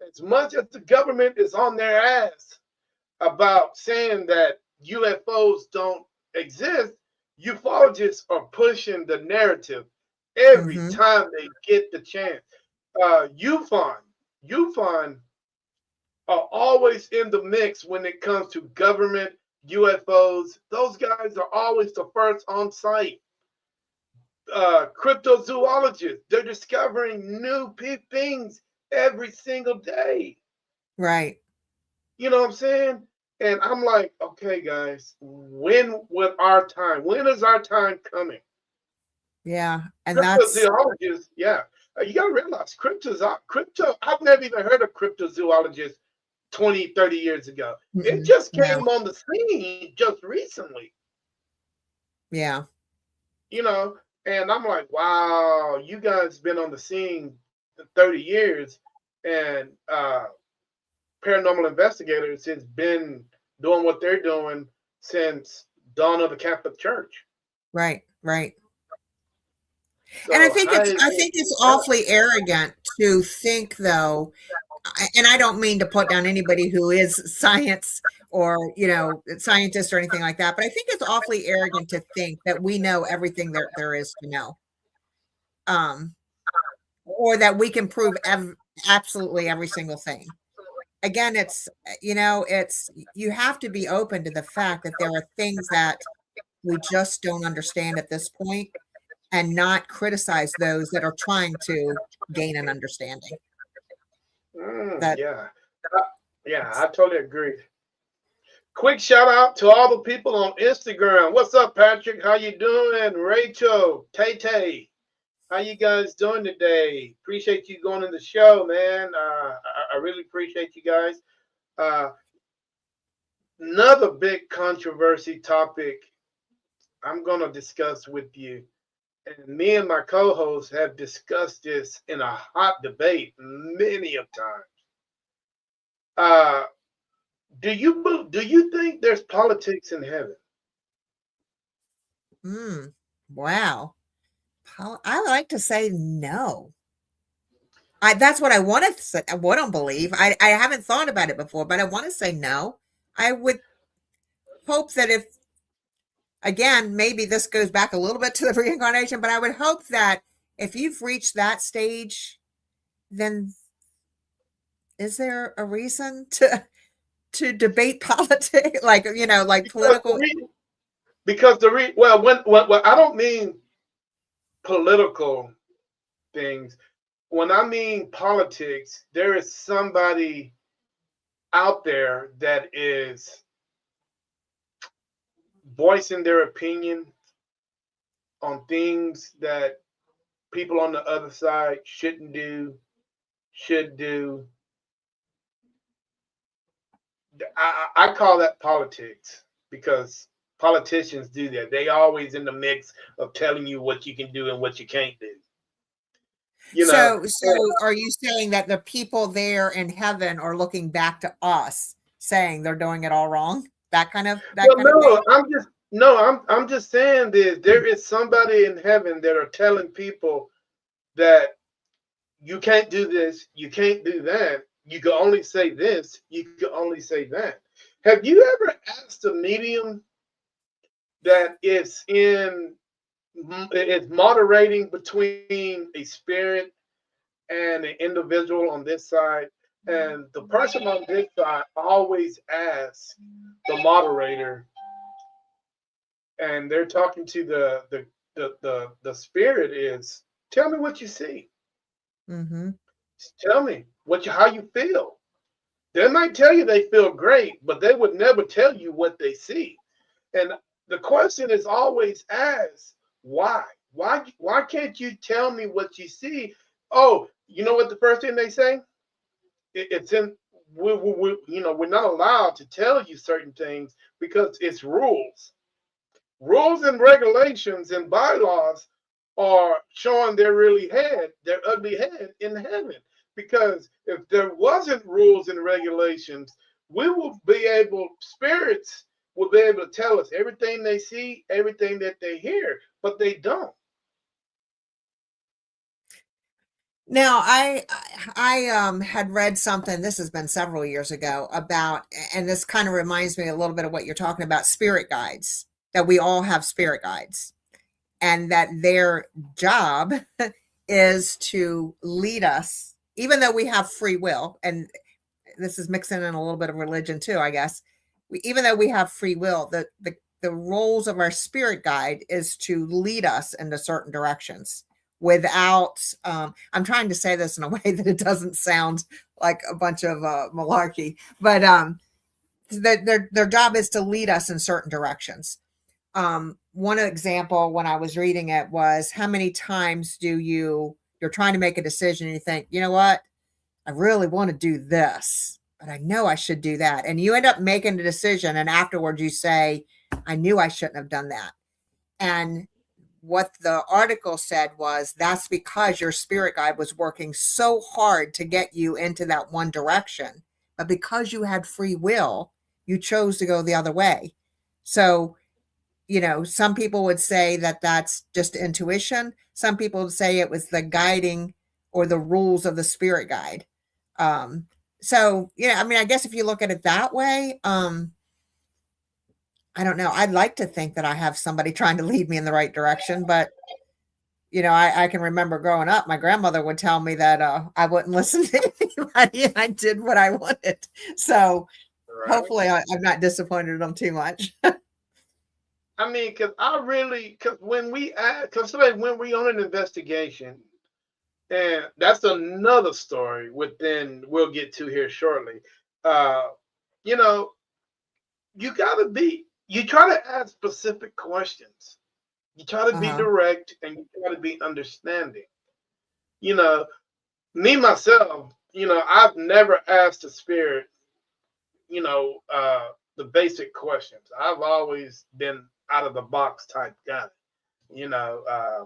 as much as the government is on their ass about saying that UFOs don't exist, ufologists are pushing the narrative every Mhm. time they get the chance. UFON are always in the mix when it comes to government UFOs. Those guys are always the first on site. Cryptozoologists, they're discovering new things every single day. Right. You know what I'm saying? And I'm like, okay, guys, when is our time coming? Yeah. And that's, Cryptozoologists, yeah. You gotta realize crypto, I've never even heard of cryptozoologists 20, 30 years ago. It mm-mm. just No. came on the scene just recently, Yeah. you know, and I'm like, wow, you guys been on the scene 30 years, and paranormal investigators has been doing what they're doing since dawn of the Catholic Church. Right. Right. And So I think it's highly awfully arrogant to think, though, and I don't mean to put down anybody who is science or, scientist or anything like that, but I think it's awfully arrogant to think that we know everything there is to know. Or that we can prove absolutely every single thing. Again, it's you have to be open to the fact that there are things that we just don't understand at this point, and not criticize those that are trying to gain an understanding. That Yeah. Yeah, I totally agree. Quick shout out to all the people on Instagram. What's up, Patrick? How you doing? Rachel, Tay Tay, how you guys doing today? Appreciate you going in the show, man. I really appreciate you guys. Uh, Another big controversy topic I'm going to discuss with you, and me and my co-host have discussed this in a hot debate many of times. Uh, do you think there's politics in heaven? wow. I like to say no. That's what I want to say. I want to believe. I haven't thought about it before, but I want to say no. I would hope that if, again, maybe this goes back a little bit to the reincarnation, but I would hope that if you've reached that stage, then is there a reason to debate politics, like political? Because well, I don't mean political things. When I mean politics, there is somebody out there that is voicing their opinion on things that people on the other side shouldn't do, should do. I call that politics because politicians do that. They always in the mix of telling you what you can do and what you can't do. So are you saying that the people there in heaven are looking back to us, saying they're doing it all wrong? That kind of thing? I'm just saying that there is somebody in heaven that are telling people that you can't do this, you can't do that, you can only say this, you can only say that. Have you ever asked a medium that is moderating between a spirit and an individual on this side, and the person on this side always asks the moderator, and they're talking to the spirit, is tell me what you see. Mm-hmm. Tell me how you feel. They might tell you they feel great, but they would never tell you what they see. And the question is always asked, why? Why can't you tell me what you see? Oh, you know what the first thing they say? It's in we're not allowed to tell you certain things because it's rules. Rules and regulations and bylaws are showing their ugly head in heaven. Because if there wasn't rules and regulations, spirits will be able to tell us everything they see, everything that they hear, but they don't. Now, I had read something, this has been several years ago, about, and this kind of reminds me a little bit of what you're talking about, spirit guides, that we all have spirit guides, and that their job is to lead us, even though we have free will, and this is mixing in a little bit of religion too, I guess. Even though we have free will, the roles of our spirit guide is to lead us into certain directions without, I'm trying to say this in a way that it doesn't sound like a bunch of malarkey, but their job is to lead us in certain directions. One example when I was reading it was, how many times you're trying to make a decision and you think, you know what, I really want to do this, but I know I should do that. And you end up making a decision, and afterwards you say, I knew I shouldn't have done that. And what the article said was, that's because your spirit guide was working so hard to get you into that one direction. But because you had free will, you chose to go the other way. So, some people would say that that's just intuition. Some people would say it was the guiding or the rules of the spirit guide. So, I mean, I guess if you look at it that way, I don't know. I'd like to think that I have somebody trying to lead me in the right direction, but I can remember growing up, my grandmother would tell me that I wouldn't listen to anybody and I did what I wanted. So Right. hopefully I'm not disappointed them too much. I mean, because when we on an investigation, and that's another story within we'll get to here shortly. Uh, you know, you try to ask specific questions. You try to be Uh-huh. direct and you try to be understanding. You know, me myself, I've never asked the spirit, the basic questions. I've always been out of the box type guy, you know, uh,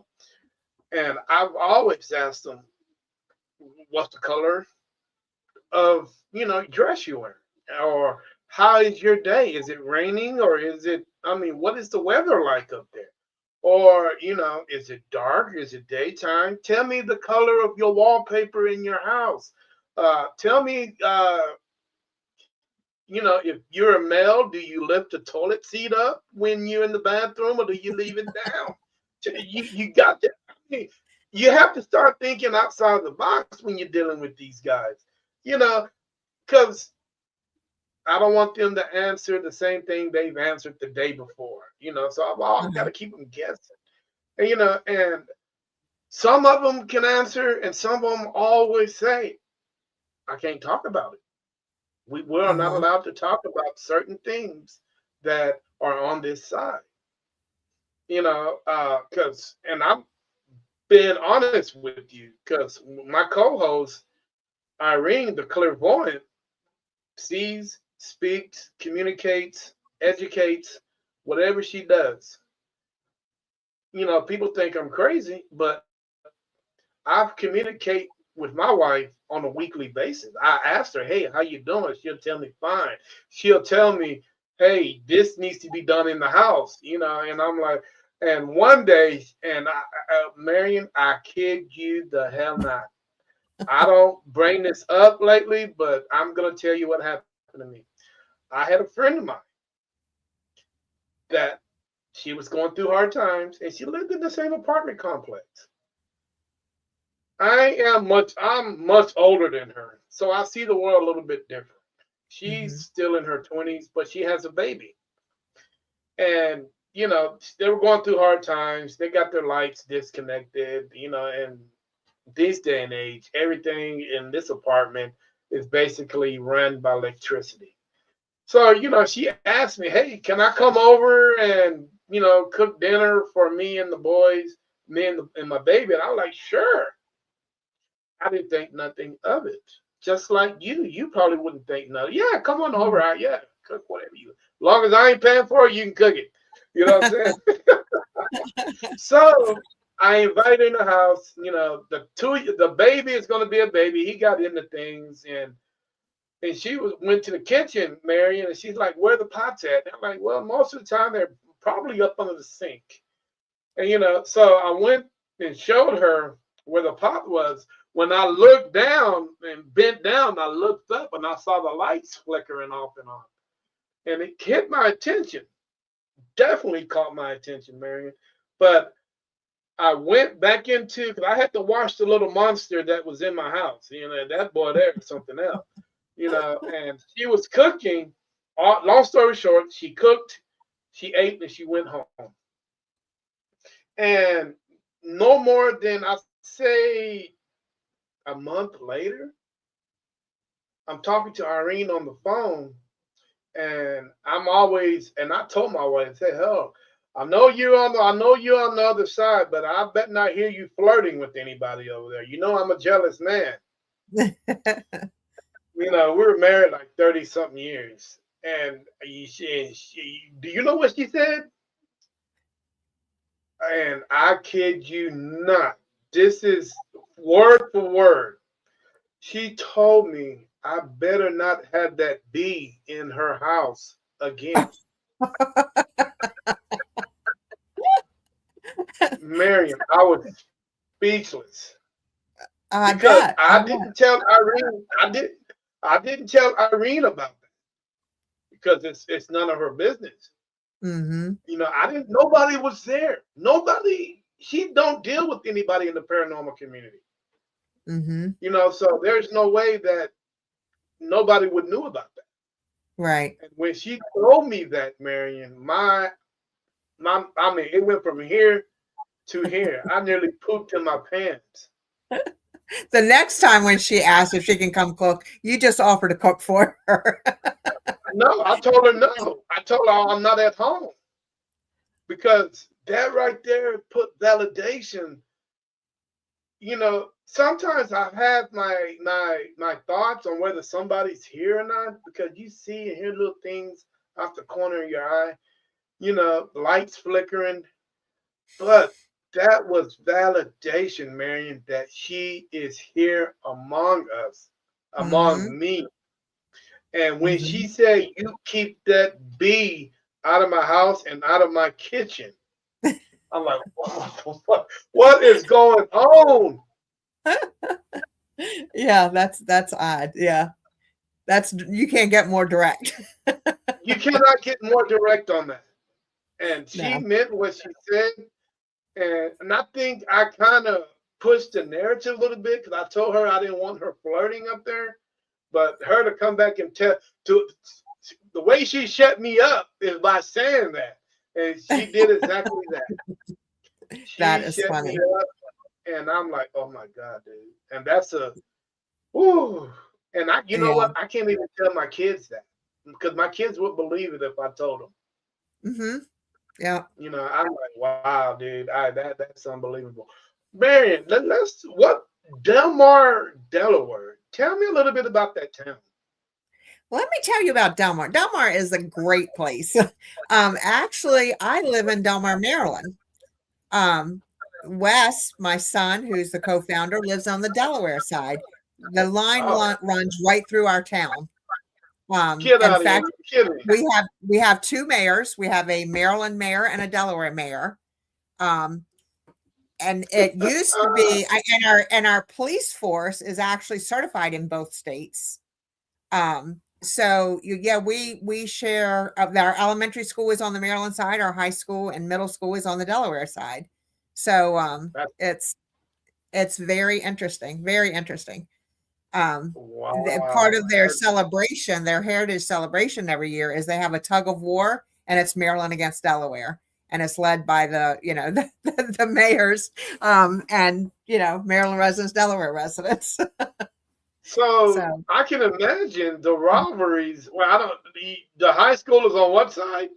and I've always asked them, what's the color of, dress you wear? Or how is your day? Is it raining or what is the weather like up there? Or, is it dark? Is it daytime? Tell me the color of your wallpaper in your house. Tell me, if you're a male, do you lift the toilet seat up when you're in the bathroom or do you leave it down? You got to, I mean, you have to start thinking outside the box when you're dealing with these guys, you know, because I don't want them to answer the same thing they've answered the day before, so I've always got Uh-huh. to keep them guessing. And some of them can answer, and some of them always say, I can't talk about it. We are not Uh-huh. allowed to talk about certain things that are on this side, and I'm being honest with you, because my co host, Irene, the clairvoyant, sees, speaks, communicates, educates, whatever she does. People think I'm crazy, but I've communicate with my wife on a weekly basis. I asked her, "Hey, how you doing?" She'll tell me, "Fine." She'll tell me, "Hey, this needs to be done in the house," and I'm like, and one day, Marion, I kid you the hell not. I don't bring this up lately, but I'm gonna tell you what happened to me. I had a friend of mine that she was going through hard times, and she lived in the same apartment complex. I'm much older than her, so I see the world a little bit different. She's Mm-hmm. still in her 20s, but she has a baby. And, they were going through hard times. They got their lights disconnected, and this day and age, everything in this apartment is basically run by electricity. So, she asked me, "Hey, can I come over and, cook dinner for me and the boys, and my baby?" And I was like, "Sure." I didn't think nothing of it. Just like you probably wouldn't think nothing. Yeah, come on over. Yeah, cook whatever you. As long as I ain't paying for it, you can cook it. You know what I'm saying? So I invited in the house. The baby is gonna be a baby. He got into things, and she went to the kitchen, Marion, and she's like, "Where the pots at?" And I'm like, "Well, most of the time they're probably up under the sink." And so I went and showed her where the pot was. When I looked down and bent down, I looked up and I saw the lights flickering off and on. And it hit my attention. Definitely caught my attention, Marion. But I went back into, because I had to wash the little monster that was in my house. That boy there is something else. And she was cooking. Long story short, she cooked, she ate, and she went home. And no more than I say a month later, I'm talking to Irene on the phone, and and I told my wife, I said, "Hell, I know you're on the other side, but I bet not hear you flirting with anybody over there. I'm a jealous man." We were married like 30 something years, and do you know what she said? And I kid you not, this is word for word. She told me I better not have that bee in her house again. Marion, I was speechless I because bet. I I bet. didn't tell Irene. I did. I didn't tell Irene about that because it's none of her business. Mm-hmm. I didn't. Nobody was there. Nobody. She don't deal with anybody in the paranormal community. Mm-hmm. So there's no way that nobody would knew about that. Right. And when she told me that, Marion, I mean, it went from here to here. I nearly pooped in my pants. The next time when she asks if she can come cook, you just offer to cook for her. No, I told her no. I told her I'm not at home because that right there put validation. Sometimes I've had my thoughts on whether somebody's here or not because you see and hear little things off the corner of your eye, lights flickering. But that was validation, Marion, that she is here among us, Mm-hmm. among me. And when she Mm-hmm. said, "You keep that bee out of my house and out of my kitchen," I'm like, what is going on? Yeah, that's odd. Yeah. That's you can't get more direct. You cannot get more direct on that. And she No. meant what she said. And I think I kind of pushed the narrative a little bit because I told her I didn't want her flirting up there. But her to come back and tell to the way she shut me up is by saying that. And she did exactly that. That She is shut me funny. up and I'm like, oh my God, dude. And that's a whoo. And you know Yeah. what? I can't even tell my kids that because my kids would believe it if I told them. Mm-hmm. Yeah. I'm like, wow, dude, that's unbelievable. Marion, let's what Delmar, Delaware. Tell me a little bit about that town. Let me tell you about Delmar. Delmar is a great place. Actually, I live in Delmar, Maryland. Um, Wes, my son, who's the co-founder, lives on the Delaware side. The line Oh, runs right through our town. get In out of here! fact, You kidding me? we have two mayors. We have a Maryland mayor and a Delaware mayor. Um, and it used to be, and our police force is actually certified in both states. So yeah, we share. Our elementary school is on the Maryland side. Our high school and middle school is on the Delaware side. So That's, it's very interesting. Very interesting. Part wow. of their celebration, their heritage celebration every year is they have a tug of war, and it's Maryland against Delaware, and it's led by the mayors, and Maryland residents, Delaware residents. So So I can imagine the rivalries. Well, I don't. The high school is on what side?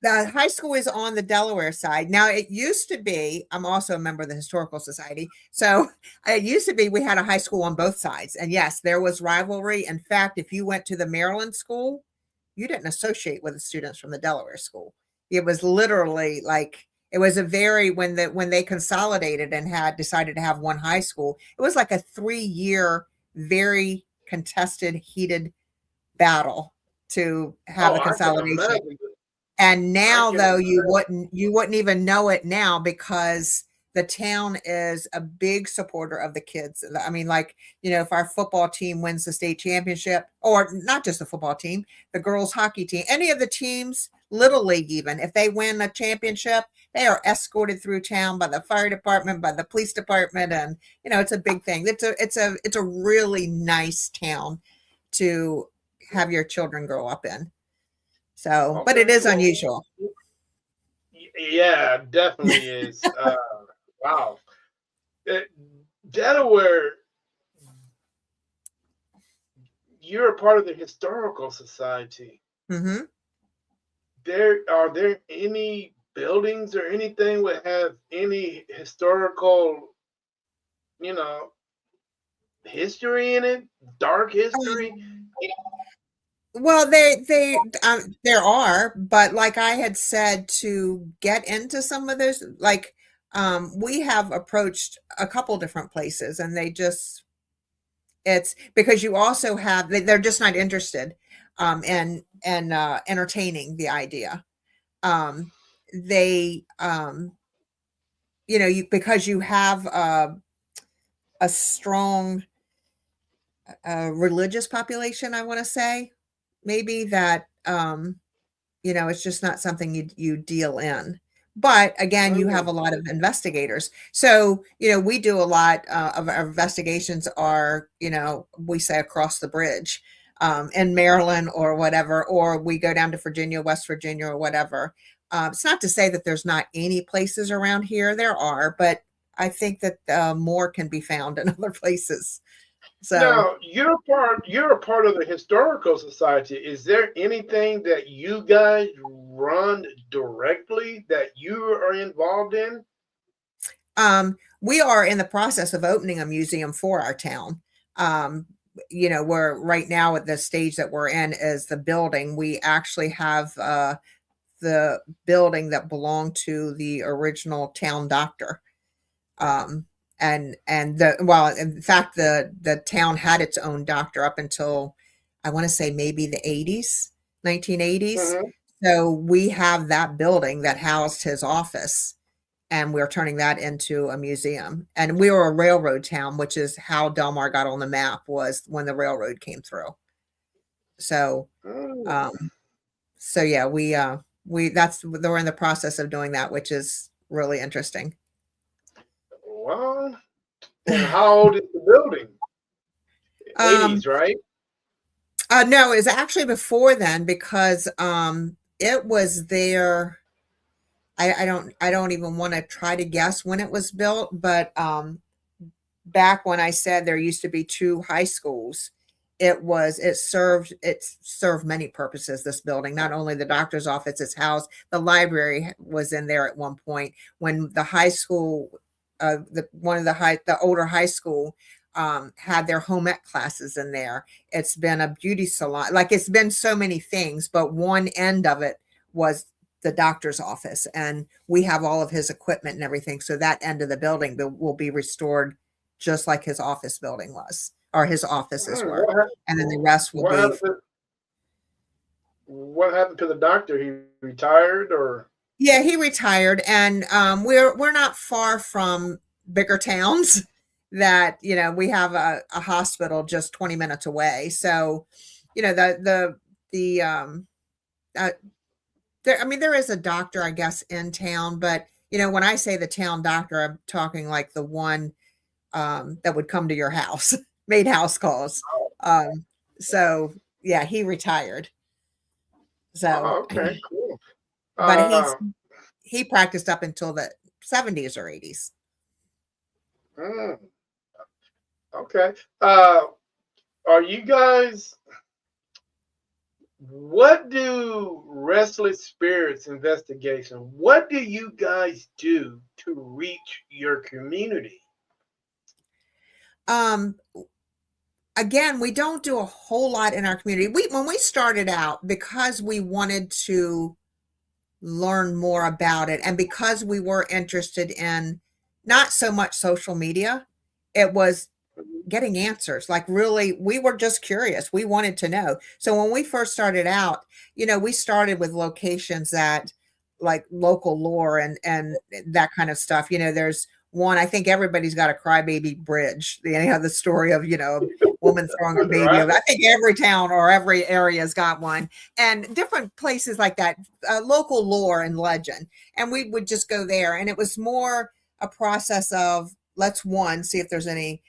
the high school is on the Delaware side. Now, it used to be, I'm also a member of the Historical Society. So it used to be we had a high school on both sides. And yes, there was rivalry. In fact, if you went to the Maryland school, you didn't associate with the students from the Delaware school. It was literally like it was a very when they consolidated and had decided to have one high school, it was like a 3-year, very contested, heated battle to have Oh, a I can consolidation. imagine. And I now can though imagine. you wouldn't even know it now because the town is a big supporter of the kids. I mean, like, if our football team wins the state championship, or not just the football team, the girls hockey team, any of the teams, little league even, if they win a championship, they are escorted through town by the fire department, by the police department, and it's a big thing. It's a really nice town to have your children grow up in. So, but it Okay. is Well, unusual. yeah, definitely is. Wow. Uh, Delaware, you're a part of the historical society. Hmm. Are there any buildings or anything that have any historical, you know, history in it? Dark history? Well, there are, but like I had said, to get into some of those, like we have approached a couple different places, and it's because you also have they're just not interested in entertaining the idea. They because you have a strong religious population, I want to say, maybe that, it's just not something you deal in. But again, you have a lot of investigators. So, we do a lot of our investigations are, we say across the bridge in Maryland or whatever, or we go down to Virginia, West Virginia, or whatever. It's not to say that there's not any places around here. There are, but I think that more can be found in other places. So now you're a part of the historical society. Is there anything that you guys run directly that you are involved in? we are in the process of opening a museum for our town. We're right now at the stage that we're in is the building. We actually have the building that belonged to the original town doctor. In fact, the town had its own doctor up until I want to say maybe the 80s, 1980s. So we have that building that housed his office, and we're turning that into a museum. And we were a railroad town, which is how Delaware got on the map, was when the railroad came through. So, yeah, we're in the process of doing that, which is really interesting. Well, and how old is the building? 80s, right? No, it was actually before then, because it was there. I don't even want to try to guess when it was built, but back when I said there used to be 2 high schools, it served many purposes, this building, not only the doctor's office, its house, the library was in there at one point when the high school, the older high school had their home ec classes in there. It's been a beauty salon, like it's been so many things, but one end of it was the doctor's office, and we have all of his equipment and everything. So that end of the building will be restored just like his office building was, or his offices were. And then the rest will be. What happened to the doctor? He retired, or? Yeah, he retired, and we're not far from bigger towns that, we have a hospital just 20 minutes away. So, there is a doctor, I guess, in town, but when I say the town doctor, I'm talking like the one that would come to your house, made house calls. So yeah, he retired. So okay, cool. But he practiced up until the 70s or 80s. Okay. Are you guys? What do Restless Spirits investigation? What do you guys do to reach your community? Again, we don't do a whole lot in our community. When we started out, because we wanted to learn more about it, and because we were interested in not so much social media, it was getting answers. Like, really, we were just curious. We wanted to know. So when we first started out, we started with locations that like local lore and that kind of stuff. There's one, I think everybody's got a crybaby bridge. The story of, a woman throwing a baby. Right. I think every town or every area's got one, and different places like that, local lore and legend. And we would just go there. And it was more a process of, let's see if there's any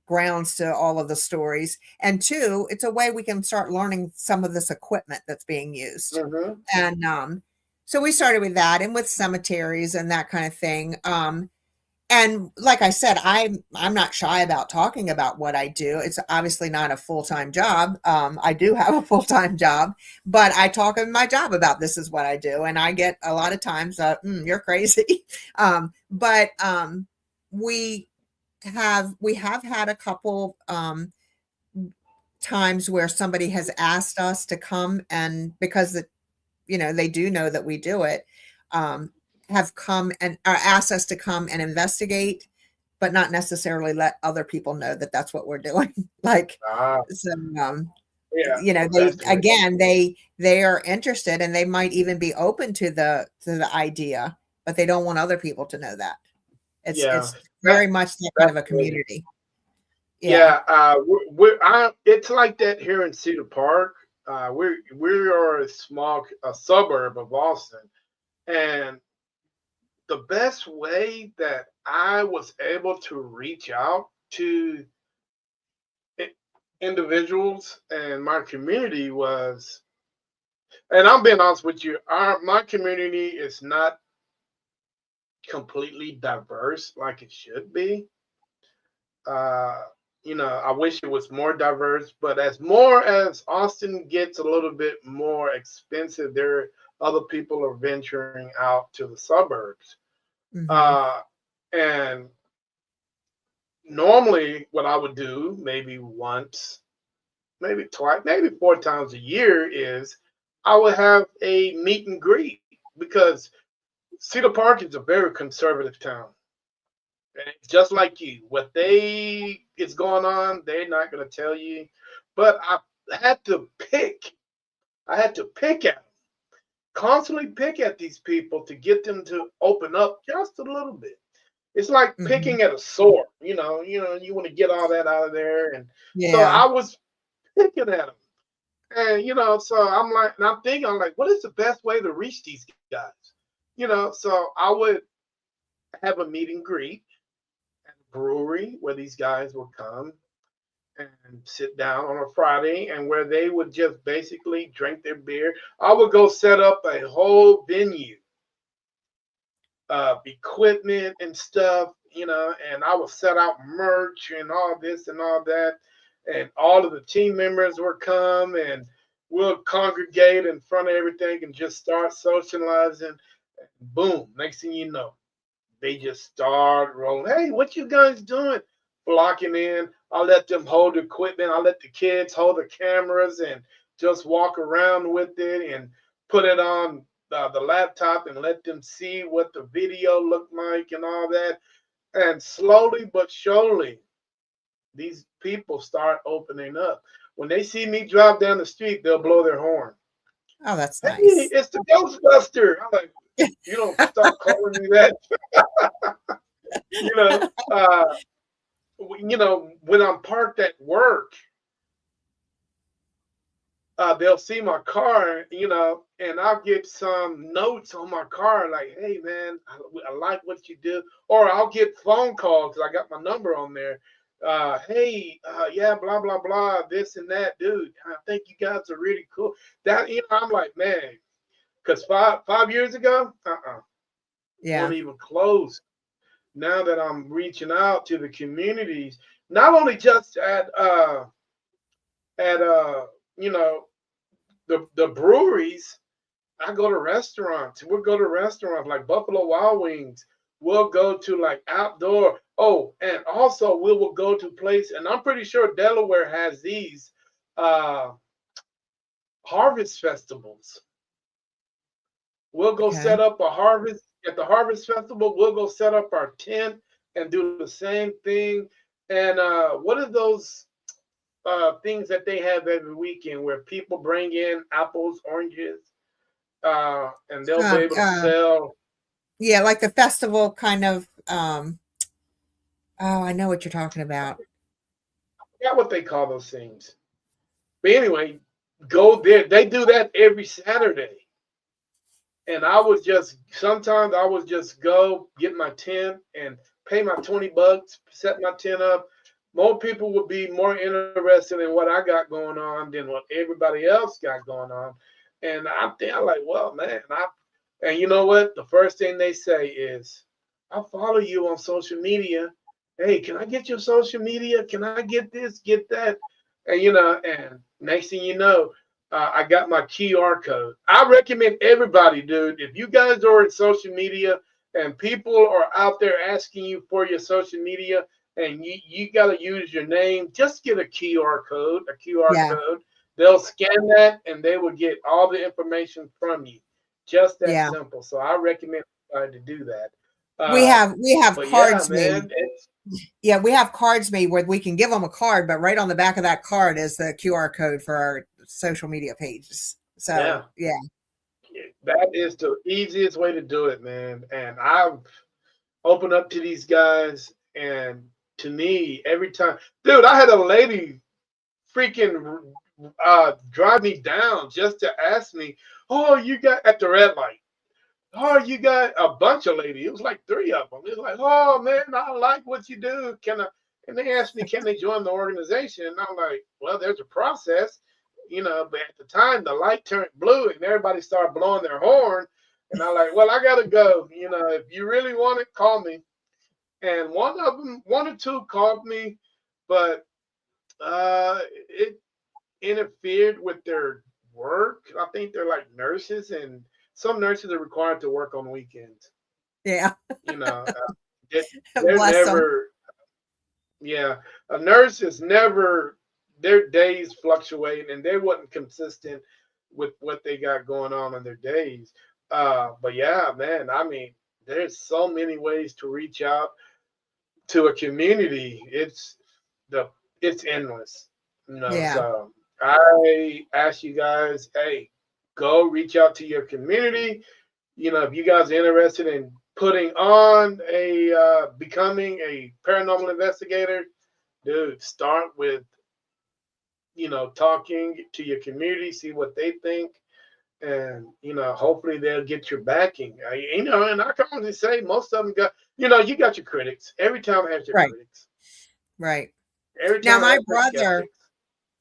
grounds to all of the stories, and 2, it's a way we can start learning some of this equipment that's being used. And so we started with that, and with cemeteries and that kind of thing. And like I said, I'm not shy about talking about what I do. It's obviously not a full-time job. I do have a full-time job, but I talk in my job about this is what I do, and I get a lot of times you're crazy. But we have had a couple times where somebody has asked us to come, and because they do know that we do it, have come and asked us to come and investigate, but not necessarily let other people know that that's what we're doing. Like, they are interested, and they might even be open to the idea, but they don't want other people to know that. It's very much that kind of a community. Yeah. It's like that here in Cedar Park. We are a suburb of Austin, and the best way that I was able to reach out to i- individuals and my community was, and I'm being honest with you, my community is not completely diverse like it should be. Uh, I wish it was more diverse, but as more as Austin gets a little bit more expensive, there other people are venturing out to the suburbs. Hmm. Uh, and normally, what I would do, maybe once, maybe twice, maybe 4 times a year, is I would have a meet and greet because Cedar Park is a very conservative town. And it's just like you. What they is going on, they're not going to tell you. But had to pick. I had to pick at them, constantly pick at these people to get them to open up just a little bit. It's like Hmm. picking at a sword. You want to get all that out of there, and so Yeah. I was picking at them, and so I'm like, what is the best way to reach these guys? So I would have a meet and greet at a brewery where these guys would come and sit down on a Friday and where they would just basically drink their beer. I would go set up a whole venue of equipment and stuff, and I would set out merch and all this and all that. And all of the team members would come and we'll congregate in front of everything and just start socializing. Boom, next thing you know, they just start rolling. Hey, what you guys doing? Flocking in. I let them hold the equipment. I let the kids hold the cameras and just walk around with it and put it on the laptop and let them see what the video looked like and all that. And slowly but surely, these people start opening up. When they see me drive down the street, they'll blow their horn. Oh, that's Hey, nice. it's the Ghostbuster. I'm like, you don't stop calling me that. you know, uh, when I'm parked at work, they'll see my car, and I'll get some notes on my car like, hey, man, I like what you do. Or I'll get phone calls because I got my number on there. Hey, yeah, blah, blah, blah, this and that, dude. I think you guys are really cool. I'm like, man, because five years ago, Yeah. won't even close. Now that I'm reaching out to the communities, not only just at you know the breweries. I go to restaurants. We'll go to restaurants like Buffalo Wild Wings. We'll go to like outdoor. Oh, and also we will go to place, and I'm pretty sure Delaware has these uh, harvest festivals. We'll go Okay. set up a harvest at the harvest festival. We'll go set up our tent and do the same thing. And what are those things that they have every weekend where people bring in apples, oranges, and they'll be Um, able to uh, sell. yeah, like the festival kind of. Oh, I know what you're talking about. I forgot what they call those things. But anyway, go there. They do that every Saturday. And sometimes I would just go get my tent and pay my $20, set my tent up. More people would be more interested in what I got going on than what everybody else got going on. And I'm like, well, man, and you know what? The first thing they say is, I follow you on social media. Hey, can I get your social media? Can I get this, get that? And next thing you know, I got my QR code. I recommend everybody, dude, if you guys are in social media and people are out there asking you for your social media and you got to use your name, just get a QR code, Yeah. They'll scan that and they will get all the information from you. Just that Yeah. simple. So I recommend everybody to do that. We have But yeah, cards made. man, it's Yeah, we have cards made where we can give them a card, but right on the back of that card is the QR code for our social media pages. So yeah, yeah. that is the easiest way to do it, man. And I've opened up to these guys, and to me every time. Dude, I had a lady freaking drive me down just to ask me, oh, you got at the red light. Oh, you got a bunch of ladies. It was like three of them. It was like, oh man, I like what you do. Can I? And they asked me, can they join the organization? And I'm like, well, there's a process, But at the time, the light turned blue, and everybody started blowing their horn. And I'm like, well, I gotta go. If you really want it, call me. And one or two called me, but it interfered with their work. I think they're like nurses, and some nurses are required to work on weekends. Yeah. They're Bless them. never. Yeah, a nurse is never. Their days fluctuate, and they wasn't consistent with what they got going on in their days. But yeah, man. I mean, there's so many ways to reach out to a community. It's endless. Yeah. So I ask you guys, hey, go reach out to your community. If you guys are interested in putting on becoming a paranormal investigator, dude, start with, talking to your community, see what they think. And, hopefully they'll get your backing. And I can only say most of them got, you got your critics. Every town has your Right. critics. Right. Every Now, town my has their brother, skeptics.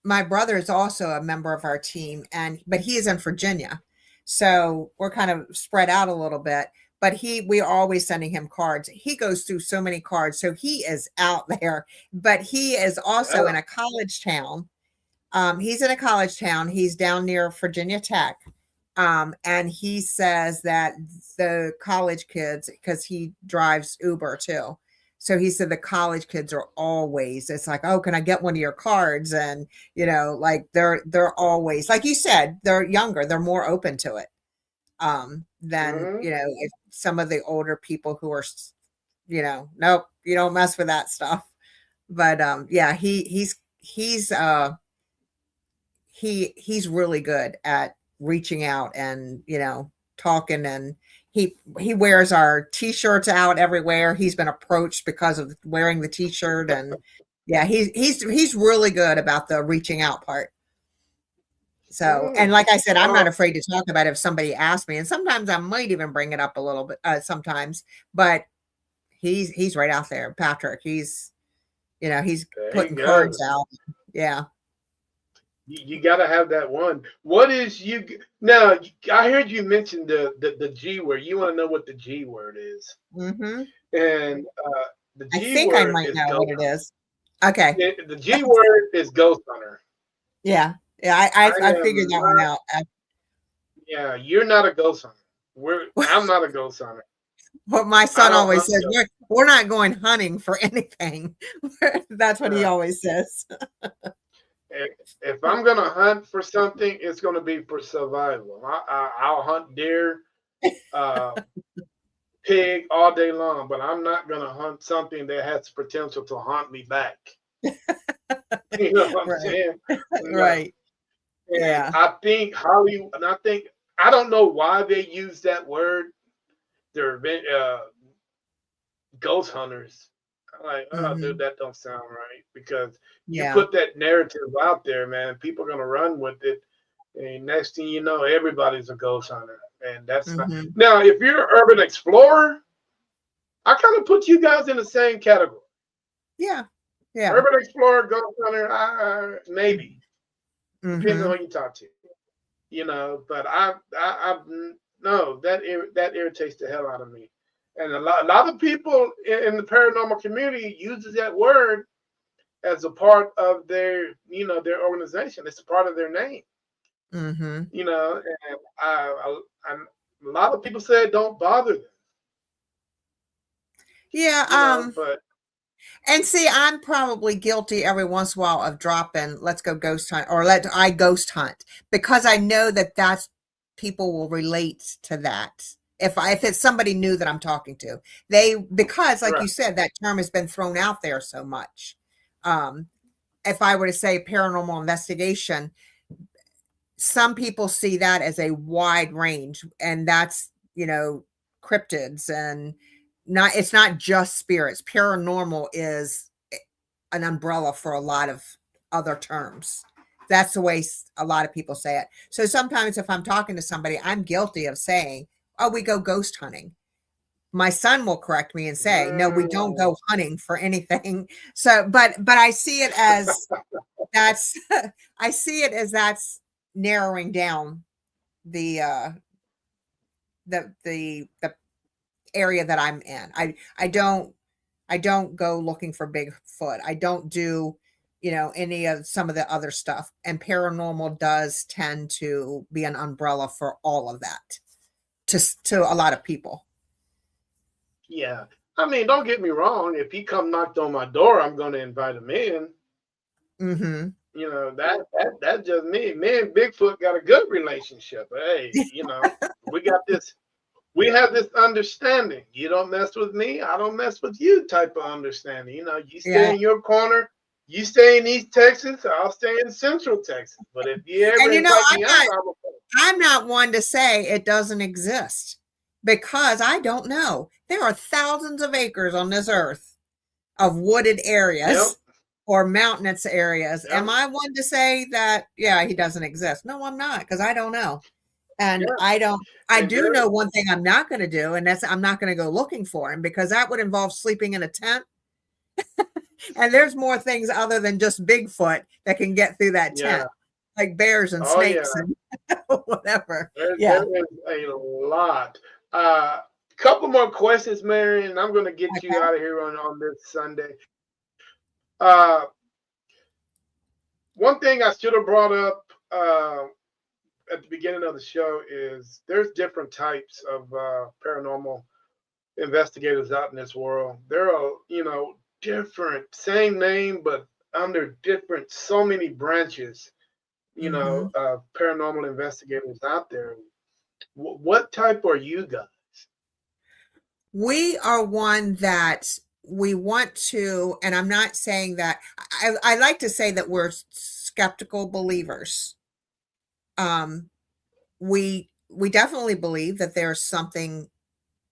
my brother is also a member of our team, but he is in Virginia. So we're kind of spread out a little bit, but we're always sending him cards. He goes through so many cards. So he is out there, but he is also Yeah. in a college town. He's in a college town. He's down near Virginia Tech. And he says that the college kids, because he drives Uber too. So he said the college kids are always, it's like, oh, can I get one of your cards? And, like they're always, like you said, they're younger, they're more open to it. Than, if some of the older people who are, nope, you don't mess with that stuff. But, yeah, he's really good at reaching out and, talking, and he wears our t-shirts out everywhere. He's been approached because of wearing the t-shirt, and yeah, he's really good about the reaching out part. So, and like I said, I'm not afraid to talk about it if somebody asks me, and sometimes I might even bring it up a little bit, sometimes, but he's right out there. Patrick, he's putting cards out. Yeah. You got to have that one. What is now? I heard you mention the G word. You want to know what the G word is? Mm-hmm. And the G I think word I might is know ghost. what it is. Okay. The G word is ghost hunter. Yeah. Yeah. I figured that one out. Yeah, you're not a ghost hunter. I'm not a ghost hunter. What my son always says, we're not going hunting for anything. That's what he always says. If I'm gonna hunt for something, it's gonna be for survival. I'll hunt deer, pig all day long, but I'm not gonna hunt something that has potential to haunt me back. You know what I'm saying? Right. And yeah. I think Hollywood, and I don't know why they use that word. They're ghost hunters. I'm like, oh, dude, that don't sound right, because you put that narrative out there, man. People are gonna run with it, and next thing you know, everybody's a ghost hunter, and that's not. Now, if you're an urban explorer, I kind of put you guys in the same category. Yeah, yeah. Urban explorer, ghost hunter, maybe, depending on who you talk to, But I no, that irritates the hell out of me. And a lot of people in the paranormal community uses that word as a part of their, their organization. It's a part of their name. And a lot of people say don't bother them. Yeah. But and see, I'm probably guilty every once in a while of dropping, let's go ghost hunt, or I ghost hunt, because I know that's people will relate to that. If it's somebody new that I'm talking to, because like you said, that term has been thrown out there so much. If I were to say paranormal investigation, some people see that as a wide range, and that's, cryptids, and it's not just spirits. Paranormal is an umbrella for a lot of other terms. That's the way a lot of people say it. So sometimes if I'm talking to somebody, I'm guilty of saying, oh, we go ghost hunting. My son will correct me and say, no, we don't go hunting for anything. So, but I see it as that's, I see it as that's narrowing down the area that I'm in. I don't go looking for Bigfoot. I don't do, any of some of the other stuff. And paranormal does tend to be an umbrella for all of that to a lot of people. Yeah. I mean, don't get me wrong. If he come knocked on my door, I'm going to invite him in. Mm-hmm. That's just me. Me and Bigfoot got a good relationship. Hey, we got this. We have this understanding. You don't mess with me, I don't mess with you type of understanding. You stay in your corner. You stay in East Texas, I'll stay in Central Texas. But if you ever invite me out, I'm not one to say it doesn't exist because I don't know. There are thousands of acres on this earth of wooded areas or mountainous areas. Yep. Am I one to say that, he doesn't exist? No, I'm not, because I don't know. And I do know one thing I'm not going to do, and that's I'm not going to go looking for him, because that would involve sleeping in a tent. And there's more things other than just Bigfoot that can get through that tent, like bears and snakes and whatever. There is a lot. Couple more questions, Mary, and I'm going to get you out of here on this Sunday. One thing I should have brought up at the beginning of the show is there's different types of paranormal investigators out in this world. There are, different, same name, but under different, so many branches, paranormal investigators out there. What type are you guys? We are one that we want to, and I'm not saying that, I like to say that we're skeptical believers. We definitely believe that there's something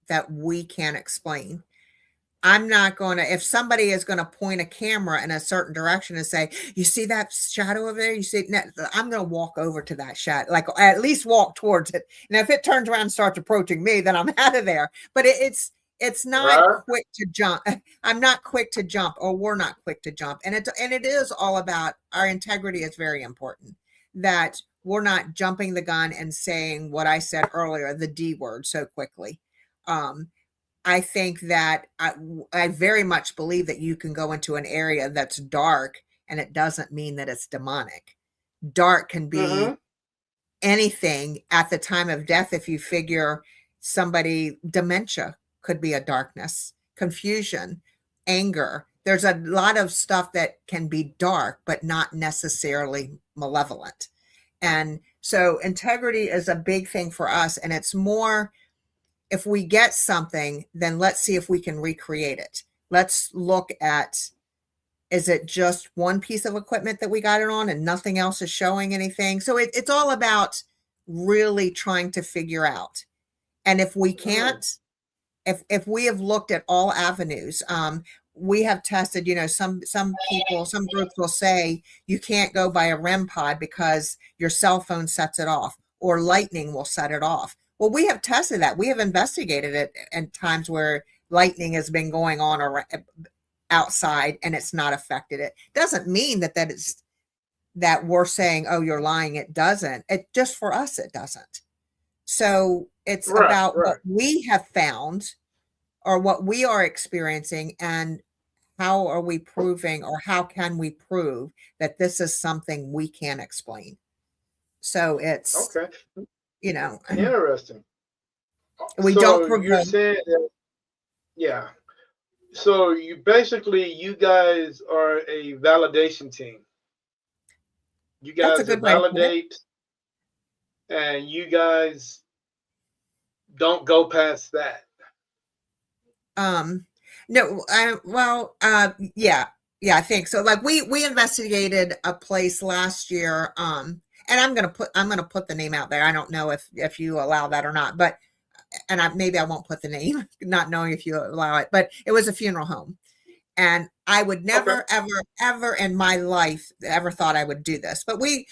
that we can't explain. I'm not going to, if somebody is going to point a camera in a certain direction and say, you see that shadow over there? You see, I'm going to walk over to that shadow, like at least walk towards it. And if it turns around and starts approaching me, then I'm out of there. But it's not quick to jump. I'm not quick to jump, or we're not quick to jump. And it is all about our integrity is very important, that we're not jumping the gun and saying what I said earlier, the D word, so quickly. I think that I very much believe that you can go into an area that's dark and it doesn't mean that it's demonic. Dark can be anything at the time of death. If you figure dementia could be a darkness, confusion, anger. There's a lot of stuff that can be dark, but not necessarily malevolent. And so integrity is a big thing for us. And it's more, if we get something, then let's see if we can recreate it. Let's look at, is it just one piece of equipment that we got it on and nothing else is showing anything? So it's all about really trying to figure out. And if we can't, if we have looked at all avenues, we have tested, some people, some groups will say you can't go by a REM pod because your cell phone sets it off, or lightning will set it off. Well, we have tested that. We have investigated it in times where lightning has been going on or outside and it's not affected it. Doesn't mean that we're saying, oh, you're lying. It doesn't. It just, for us, it doesn't. So it's about what we have found or what we are experiencing, and how are we proving, or how can we prove that this is something we can explain? So it's interesting. We don't prove. You're saying that, so you guys are a validation team. You guys validate, and you guys don't go past that. No, I think so. Like we investigated a place last year, and I'm gonna put the name out there. I don't know if you allow that or not, but maybe I won't put the name, not knowing if you allow it. But it was a funeral home, And I would Okay. never, ever, ever in my life ever thought I would do this. But we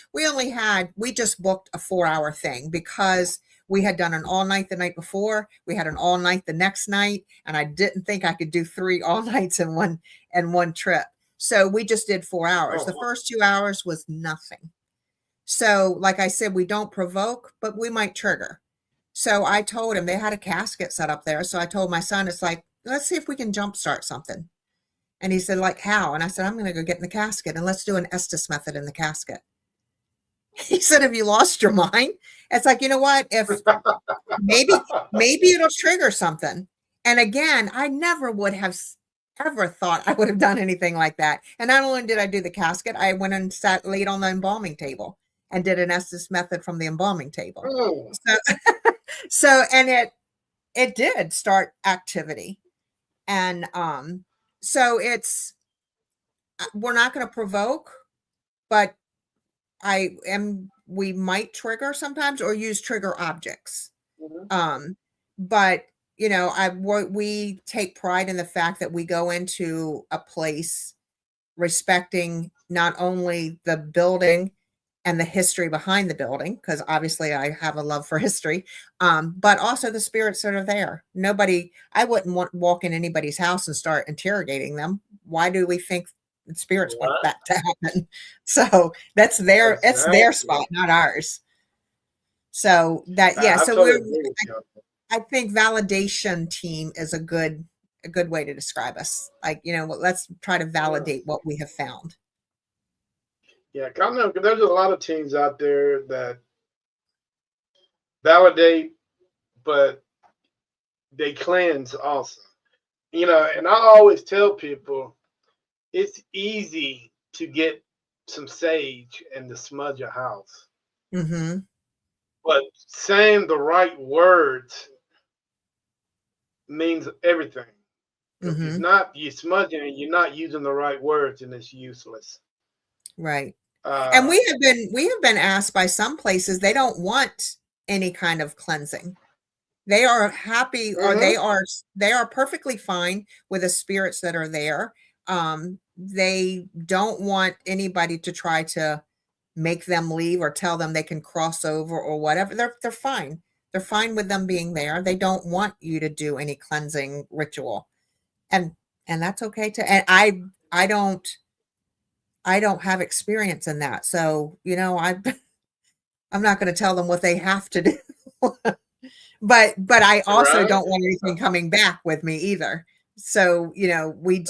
just booked a 4-hour thing because we had done an all night the night before. We had an all night the next night, and I didn't think I could do 3 all nights in one trip. So we just did 4 hours. The Oh, first 2 hours was nothing. So, like I said, we don't provoke, but we might trigger. So I told him they had a casket set up there. So I told my son, it's like, let's see if we can jumpstart something. And he said, like, how? And I said, I'm going to go get in the casket and let's do an Estes method in the casket. He said, have you lost your mind? It's like, you know what? If maybe it'll trigger something. And again, I never would have ever thought I would have done anything like that. And not only did I do the casket, I went and sat laid on the embalming table and did an Estes method from the embalming table. oh. So and it did start activity. And so it's we're not going to provoke, but we might trigger sometimes or use trigger objects. But you know, we take pride in the fact that we go into a place respecting not only the building and the history behind the building, because obviously I have a love for history, but also the spirits that are there. I wouldn't walk in anybody's house and start interrogating them. Why do we think spirits want that to happen? So it's their spot, not ours. So I think validation team is a good way to describe us. Like, you know, let's try to validate what we have found. Yeah, kind of. There's a lot of teams out there that validate, but they cleanse also. You know, and I always tell people it's easy to get some sage and to smudge a house. Mm-hmm. But saying the right words means everything. If you're smudging and you're not using the right words, and it's useless. Right. And we have been asked by some places they don't want any kind of cleansing. They are happy, or they are perfectly fine with the spirits that are there. They don't want anybody to try to make them leave or tell them they can cross over or whatever. They're fine. They're fine with them being there. They don't want you to do any cleansing ritual. And that's okay too. And I don't have experience in that. So, you know, I'm not going to tell them what they have to do. but I also don't want anything coming back with me either. So, you know, we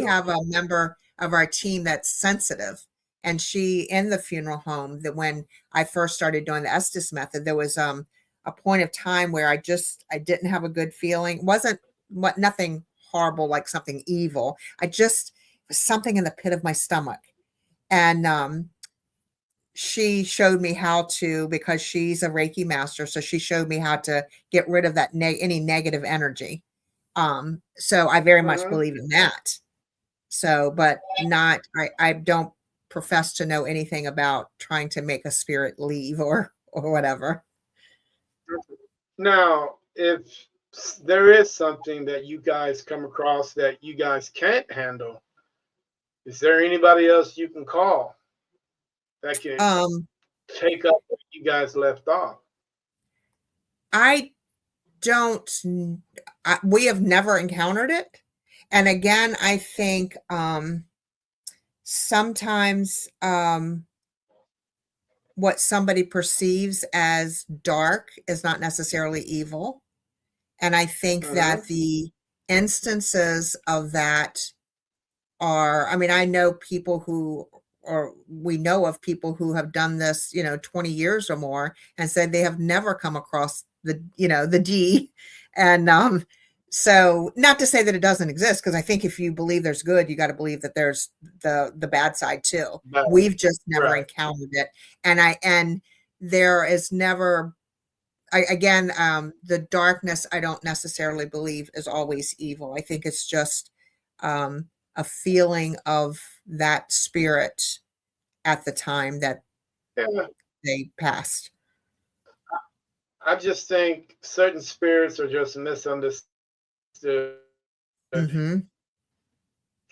have a member of our team that's sensitive, and she in the funeral home, that when I first started doing the Estes method, there was a point of time where I didn't have a good feeling. It wasn't nothing horrible, like something evil. It was something in the pit of my stomach. And she showed me how to, because she's a Reiki master, so she showed me how to get rid of that any negative energy. So I very much believe in that. So, but I don't profess to know anything about trying to make a spirit leave or whatever. Now, if there is something that you guys come across that you guys can't handle, is there anybody else you can call that can take up what you guys left off? We have never encountered it. And again, I think sometimes what somebody perceives as dark is not necessarily evil. And I think that the instances of that I mean, I know people we know of people who have done this, 20 years or more, and said they have never come across the D. And so, not to say that it doesn't exist, because I think if you believe there's good, you got to believe that there's the bad side too. We've just never encountered it. And there is never, again, the darkness, I don't necessarily believe is always evil. I think it's just a feeling of that spirit at the time that they passed. I just think certain spirits are just misunderstood.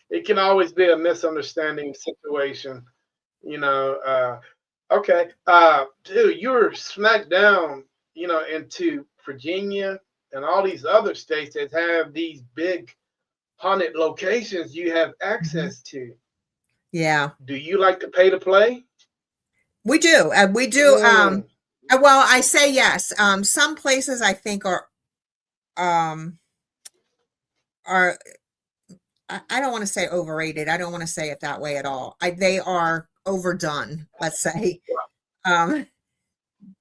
it can always be a misunderstanding situation, you know. Okay, dude, you're smack down, into Virginia and all these other states that have these big haunted locations you have Mhm. access to. Yeah, Do you like to pay to play? we do. We do. Mm, Well, I say yes. Some places I think um, are I don't want to say overrated. I don't want to say it that way at all. They are overdone, let's say. Um,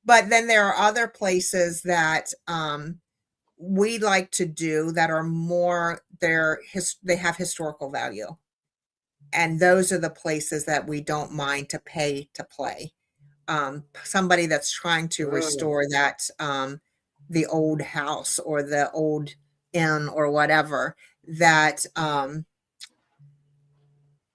but then there are other places that we like to do that are more they have historical value. And those are the places that we don't mind to pay to play. Somebody that's trying to mm. restore that the old house or the old inn or whatever that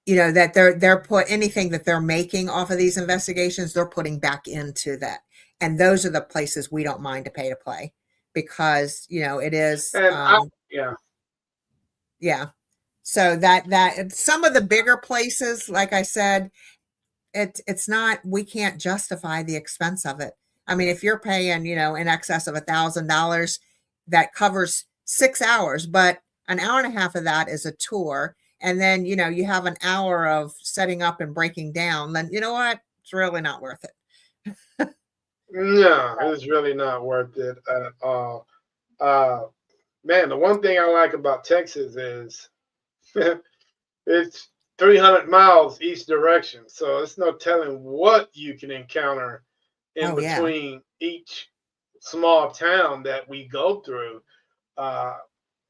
that they're put anything that they're making off of these investigations, they're putting back into that. And those are the places we don't mind to pay to play because, it is, And yeah, yeah. So that some of the bigger places, like I said, it's not, we can't justify the expense of it. I mean, if you're paying, in excess of $1,000, that covers 6 hours, but an hour and a half of that is a tour. And then, you have an hour of setting up and breaking down, then you know what? It's really not worth it. no, it's really not worth it at all. Uh, Man, the one thing I like about Texas is it's 300 miles each direction, so it's no telling what you can encounter in Oh yeah. between each small town that we go through. Uh,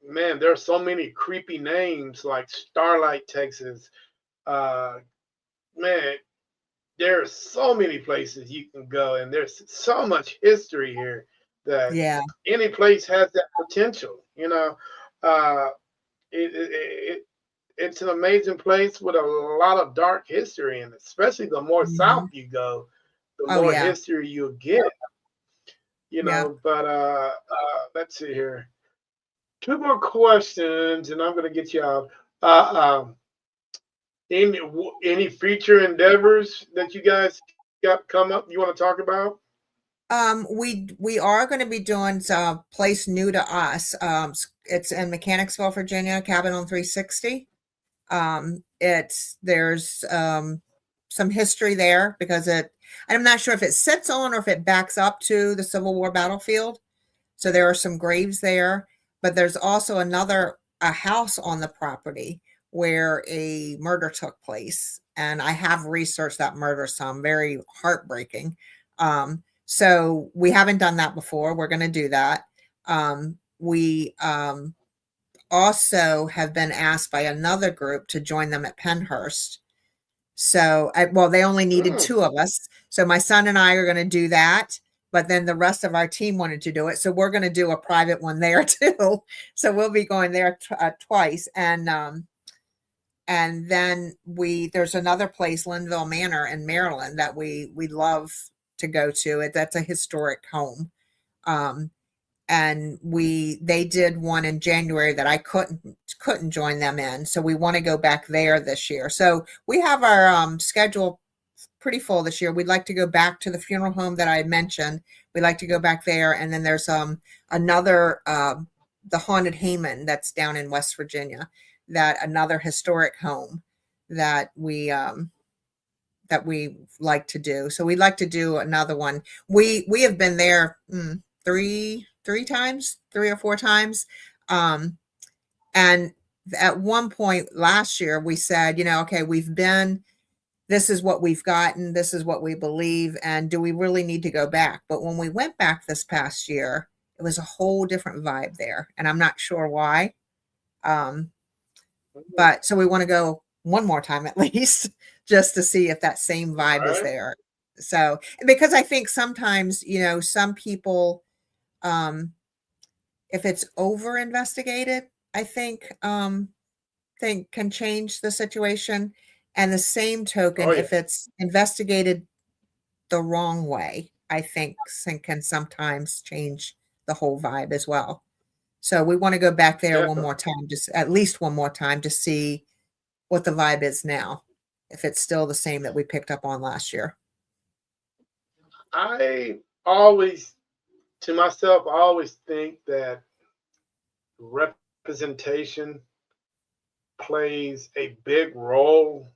Man, there are so many creepy names like Starlight, Texas. Uh, Man, there are so many places you can go, and there's so much history here that Yeah. any place has that potential. Uh, it it's an amazing place with a lot of dark history, and especially the more south Mhm. you go, the Oh more yeah. history you'll get. Yeah. But let's see here. Two more questions, and I'm gonna get you out. Any future endeavors that you guys got come up you want to talk about? We are going to be doing a place new to us. It's in Mechanicsville, Virginia, Cabin on 360. There's some history there because I'm not sure if it sits on or if it backs up to the Civil War battlefield. So there are some graves there, but there's also a house on the property where a murder took place. And I have researched that murder some, very heartbreaking. So we haven't done that before. We're going to do that. We also have been asked by another group to join them at Penhurst. So, well, they only needed Mm, two of us. So my son and I are going to do that. But then the rest of our team wanted to do it. So we're going to do a private one there too. So we'll be going there twice. And then there's another place, Linville Manor in Maryland, that we love to go to. That's a historic home. Um, and they did one in January that I couldn't join them in. So we want to go back there this year. So we have our schedule pretty full this year. We'd like to go back to the funeral home that I mentioned. We'd like to go back there, and then there's another the Haunted Hayman that's down in West Virginia, that another historic home that we like to do. So we'd like to do another one. We have been there three times, 3 or 4 times. Um, and at one point last year, we said, okay, this is what we've gotten, this is what we believe, and do we really need to go back? But when we went back this past year, it was a whole different vibe there, and I'm not sure why. Um, mm, but so we want to go one more time at least, just to see if that same all vibe is right. there. So, because I think sometimes, some people, um, if it's over investigated, I think can change the situation. And the same Oh token, yeah, if it's investigated the wrong way, I think can sometimes change the whole vibe as well. So we want to go back there one definitely. more time, just at least one more time to see what the vibe is now, if it's still the same that we picked up on last year. I always, to myself, I always think that representation plays a big role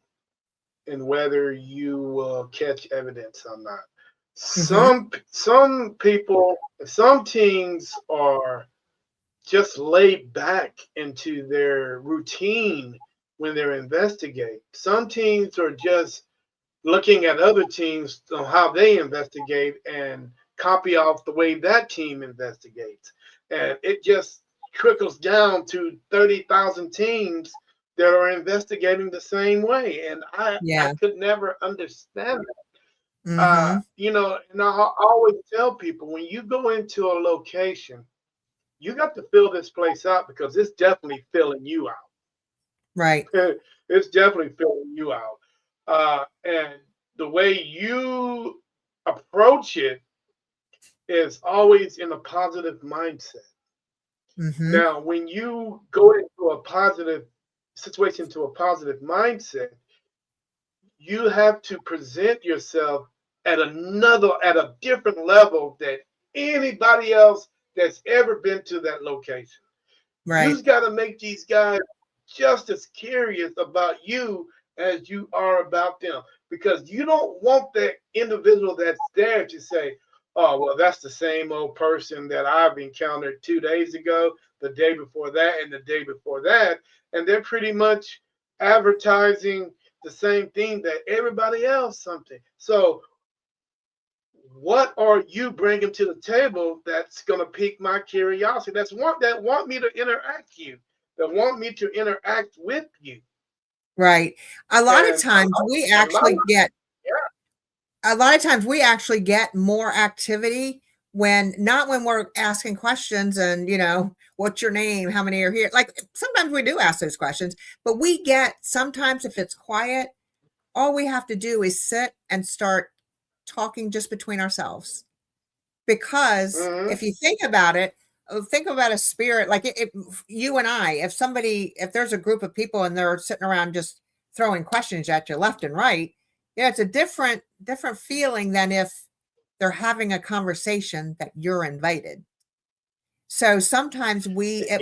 in whether you will catch evidence or not. Mm-hmm. Some people, some teams are just laid back into their routine when they're investigating. Some teams are just looking at other teams on how they investigate and copy off the way that team investigates. And it just trickles down to 30,000 teams that are investigating the same way. And I Yeah. could never understand that. Mm-hmm. You know, and I always tell people when you go into a location, you got to fill this place out because it's definitely filling you out. Right. It's definitely filling you out. And the way you approach it is always in a positive mindset. Mm-hmm. Now, when you go into a positive situation, to a positive mindset, you have to present yourself at a different level than anybody else that's ever been to that location. Right. You've got to make these guys just as curious about you as you are about them, because you don't want that individual that's there to say, oh, well, that's the same old person that I've encountered 2 days ago, the day before that, and the day before that. And they're pretty much advertising the same thing that everybody else something. So what are you bringing to the table that's going to pique my curiosity? That want me to interact you, that want me to interact with you. Right. A lot of And times we a lot of actually get yeah, a lot of times we actually get more activity when not when we're asking questions and what's your name, how many are here, like sometimes we do ask those questions, but we get sometimes if it's quiet, all we have to do is sit and start talking just between ourselves. Because mm-hmm, if you think about it, think about a spirit like you and I, if there's a group of people and they're sitting around just throwing questions at you left and right, yeah, it's a different feeling than if they're having a conversation that you're invited. So sometimes it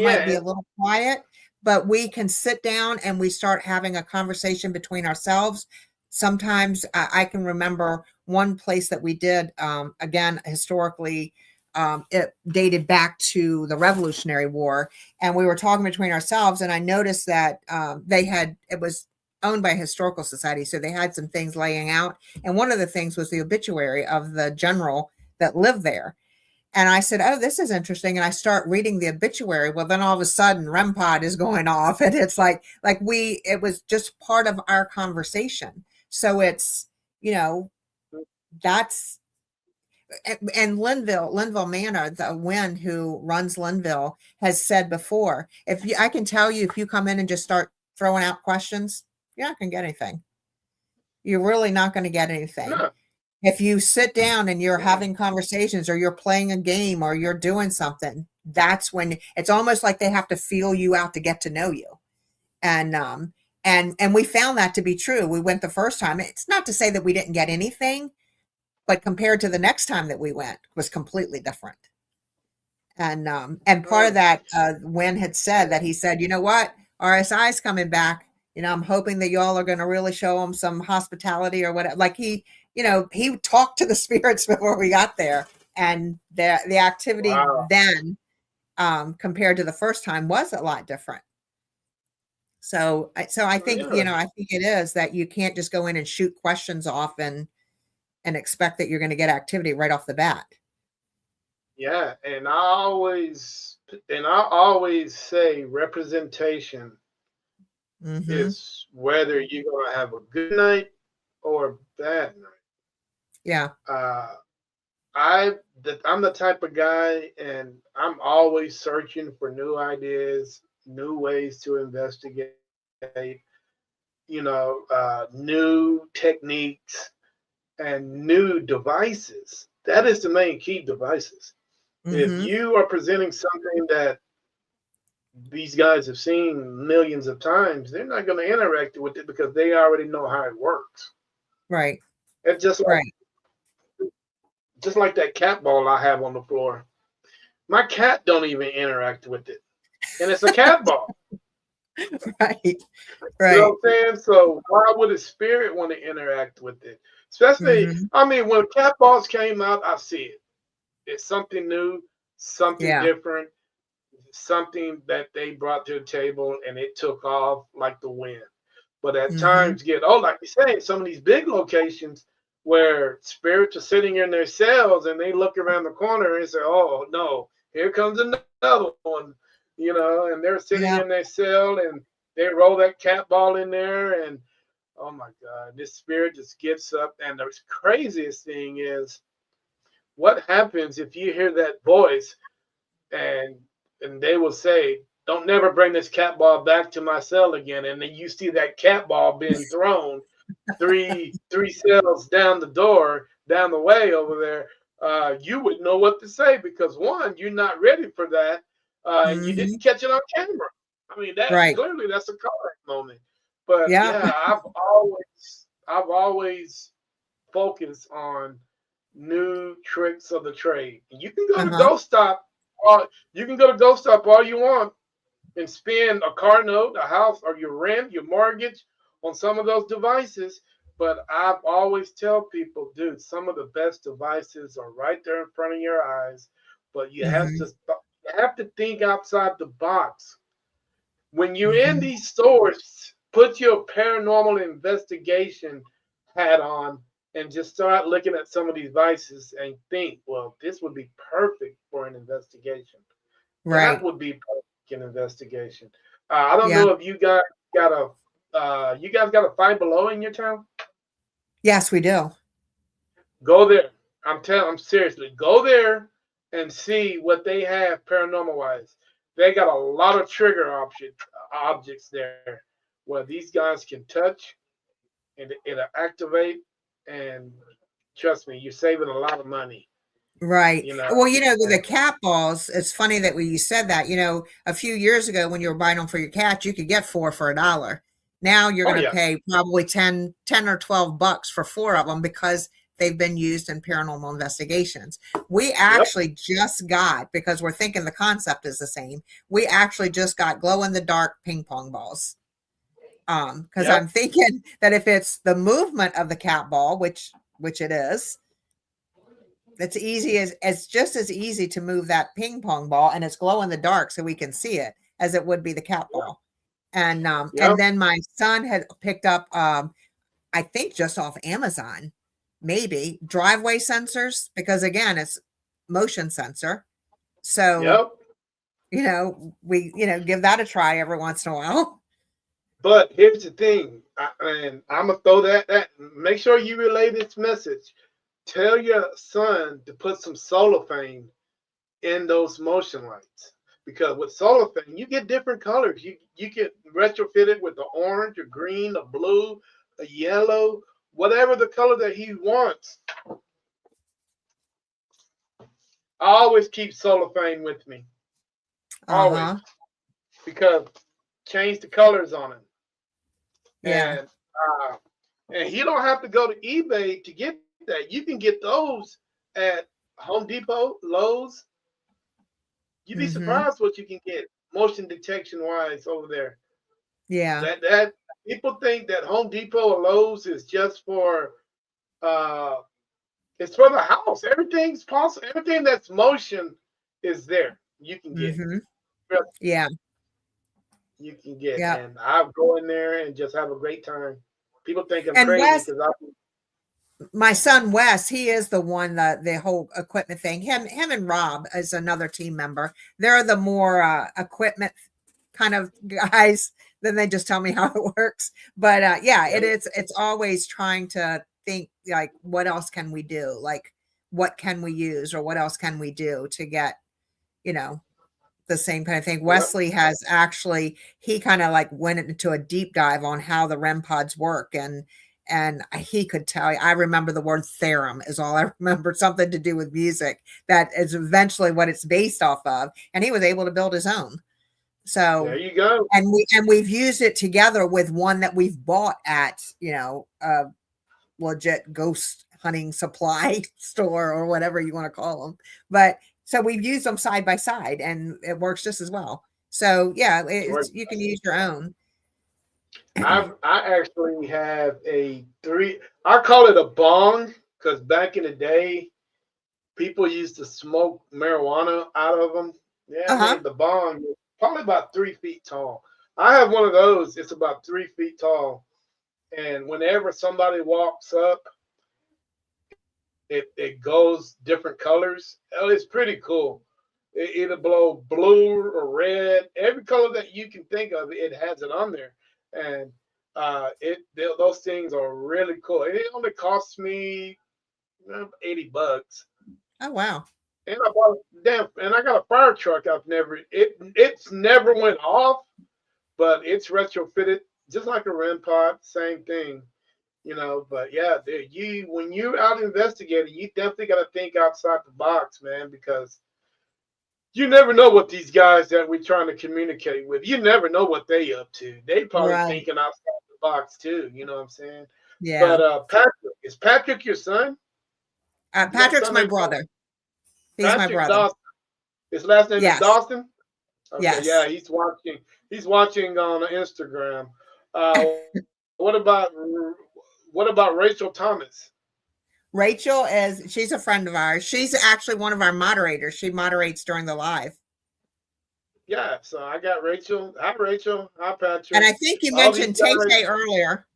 might be yeah, a little quiet, but we can sit down and we start having a conversation between ourselves. Sometimes I can remember one place that we did, again, historically, it dated back to the Revolutionary War. And we were talking between ourselves. And I noticed that it was owned by a historical society. So they had some things laying out. And one of the things was the obituary of the general that lived there. And I said, oh, this is interesting. And I start reading the obituary. Well, then all of a sudden REM pod is going off. And it's it was just part of our conversation. So it's, that's, and Linville Manor, the Wynn who runs Linville has said before, I can tell you, if you come in and just start throwing out questions, you're not going to get anything. You're really not going to get anything. no, If you sit down and you're yeah, having conversations or you're playing a game or you're doing something, that's when it's almost like they have to feel you out to get to know you. And we found that to be true. We went the first time. It's not to say that we didn't get anything, but compared to the next time that we went was completely different. And part of mm, that, Wynn had said that he said, you know what, RSI's coming back. I'm hoping that y'all are going to really show them some hospitality or whatever. Like he talked to the spirits before we got there, and the activity wow, then, compared to the first time, was a lot different. So I think yeah, I think it is that you can't just go in and shoot questions off and expect that you're going to get activity right off the bat. yeah. And I always say representation Mm-hmm. is whether you're gonna have a good night or a bad night. Yeah. Uh, I'm the type of guy, and I'm always searching for new ideas, new ways to investigate, new techniques and new devices. That is the main key, devices. If Mm-hmm. you are presenting something that these guys have seen millions of times, they're not going to interact with it because they already know how it works. Right. It's Right. just like that cat ball I have on the floor. My cat don't even interact with it, and it's a cat ball. Right. You know Right. what I'm saying? So why would a spirit want to interact with it? Especially, Hmm. I mean, when cat balls came out, I see it. It's something new, something Yeah. different, something that they brought to the table, and it took off like the wind. But at Hmm. times, like you say, some of these big locations where spirits are sitting in their cells and they look around the corner and say, "Oh no, here comes another one," and they're sitting Yeah. in their cell and they roll that cat ball in there, and oh my God, this spirit just gets up. And the craziest thing is, what happens if you hear that voice and they will say, "Don't never bring this cat ball back to my cell again," and then you see that cat ball being thrown three cells down the way over there. You would know what to say because one, you're not ready for that, and you Hmm. didn't catch it on camera. I mean, Right. that's a correct moment. But Yeah. yeah, I've always focused on new tricks of the trade. You can go to Uh-huh. Ghost Stop, you can go to Ghost Stop all you want and spend a car note, a house, or your rent, your mortgage on some of those devices. But I've always tell people, dude, some of the best devices are right there in front of your eyes. But Hmm. you have to think outside the box. When you're in Hmm. these stores, put your paranormal investigation hat on and just start looking at some of these devices and think, well, this would be perfect for an investigation. That Right. would be perfect an investigation. I don't Yeah. know if got you guys got a Five Below in your town. Yes, we do. Go there. I'm seriously. Go there and see what they have paranormal wise. They got a lot of trigger objects there where these guys can touch and it'll activate. And trust me, you're saving a lot of money. Right. You know. Well, the And, cat balls, it's funny that when you said that, a few years ago when you were buying them for your cat, you could get four for $1. Now you're oh going to yeah. pay probably 10 or 12 bucks for four of them because they've been used in paranormal investigations. We Yep. actually just got, because we're thinking the concept is the same, we actually just got glow in the dark ping pong balls. Because Yep. I'm thinking that if it's the movement of the cat ball, which it is, it's easy as just as easy to move that ping pong ball, and it's glow in the dark so we can see it as it would be the cat Yep. ball. And Yep. then my son had picked up I think just off Amazon, maybe driveway sensors, because again, it's motion sensor. So, Yep. we, give that a try every once in a while. But here's the thing, and I'm gonna throw that. Make sure you relay this message. Tell your son to put some cellophane in those motion lights because with cellophane you get different colors. You get retrofitted with the orange, a green, a blue, a yellow, whatever the color that he wants. I always keep cellophane with me, always, Uh-huh. because change the colors on it. Yeah. Uh, and he don't have to go to eBay to get that. You can get those at Home Depot, Lowe's. You'd be Mhm. surprised what you can get motion detection wise over there. Yeah. That people think that Home Depot or Lowe's is just for uh it's for the house. Everything's possible. Everything that's motion is there. You can get. Mhm. Yeah. You can get. Yeah. And I'll go in there and just have a great time. People think I'm And crazy Wes, because I my son Wes, he is the one that the whole equipment thing. Him and Rob is another team member. They're the more equipment kind of guys. Then they just tell me how it works. But yeah, yep, it's always trying to think like what else can we do? Like what can we use or what else can we do to get, you know, the same kind of thing. yep, Wesley has actually he kind of like went into a deep dive on how the REM pods work and he could tell you. I remember the word theorem is all I remember, something to do with music. That is eventually what it's based off of. And he was able to build his own. So there you go. and we've used it together with one that we've bought at, legit ghost hunting supply store or whatever you want to call them. But so we've used them side by side and it works just as well. So yeah, you can use your own. I actually have a I call it a bong because back in the day, people used to smoke marijuana out of them. Yeah, man, the bong is probably about 3 feet tall. I have one of those. It's about 3 feet tall. And whenever somebody walks up, it goes different colors. Oh, it's pretty cool. It'll blow blue or red, every color that you can think of. It has it on there, and those things are really cool. It only costs me $80. Oh wow! And I bought and I got a fire truck. It's never went off, but it's retrofitted just like a REM pod, same thing. But yeah, when you're out investigating, you definitely got to think outside the box, man, because you never know what these guys that we're trying to communicate with. You never know what they up to. They probably thinking outside the box too. You know what I'm saying? Yeah. But Patrick, is Patrick your son? Patrick's my brother. He's Patrick my brother. Dawson. His last name is Dawson. Okay, yes. Yeah, he's watching. He's watching on Instagram. What about Rachel Thomas? Rachel she's a friend of ours. She's actually one of our moderators. She moderates during the live. Yeah, so I got Rachel. Hi, Rachel. Hi, Patrick. And I think you mentioned Tay earlier.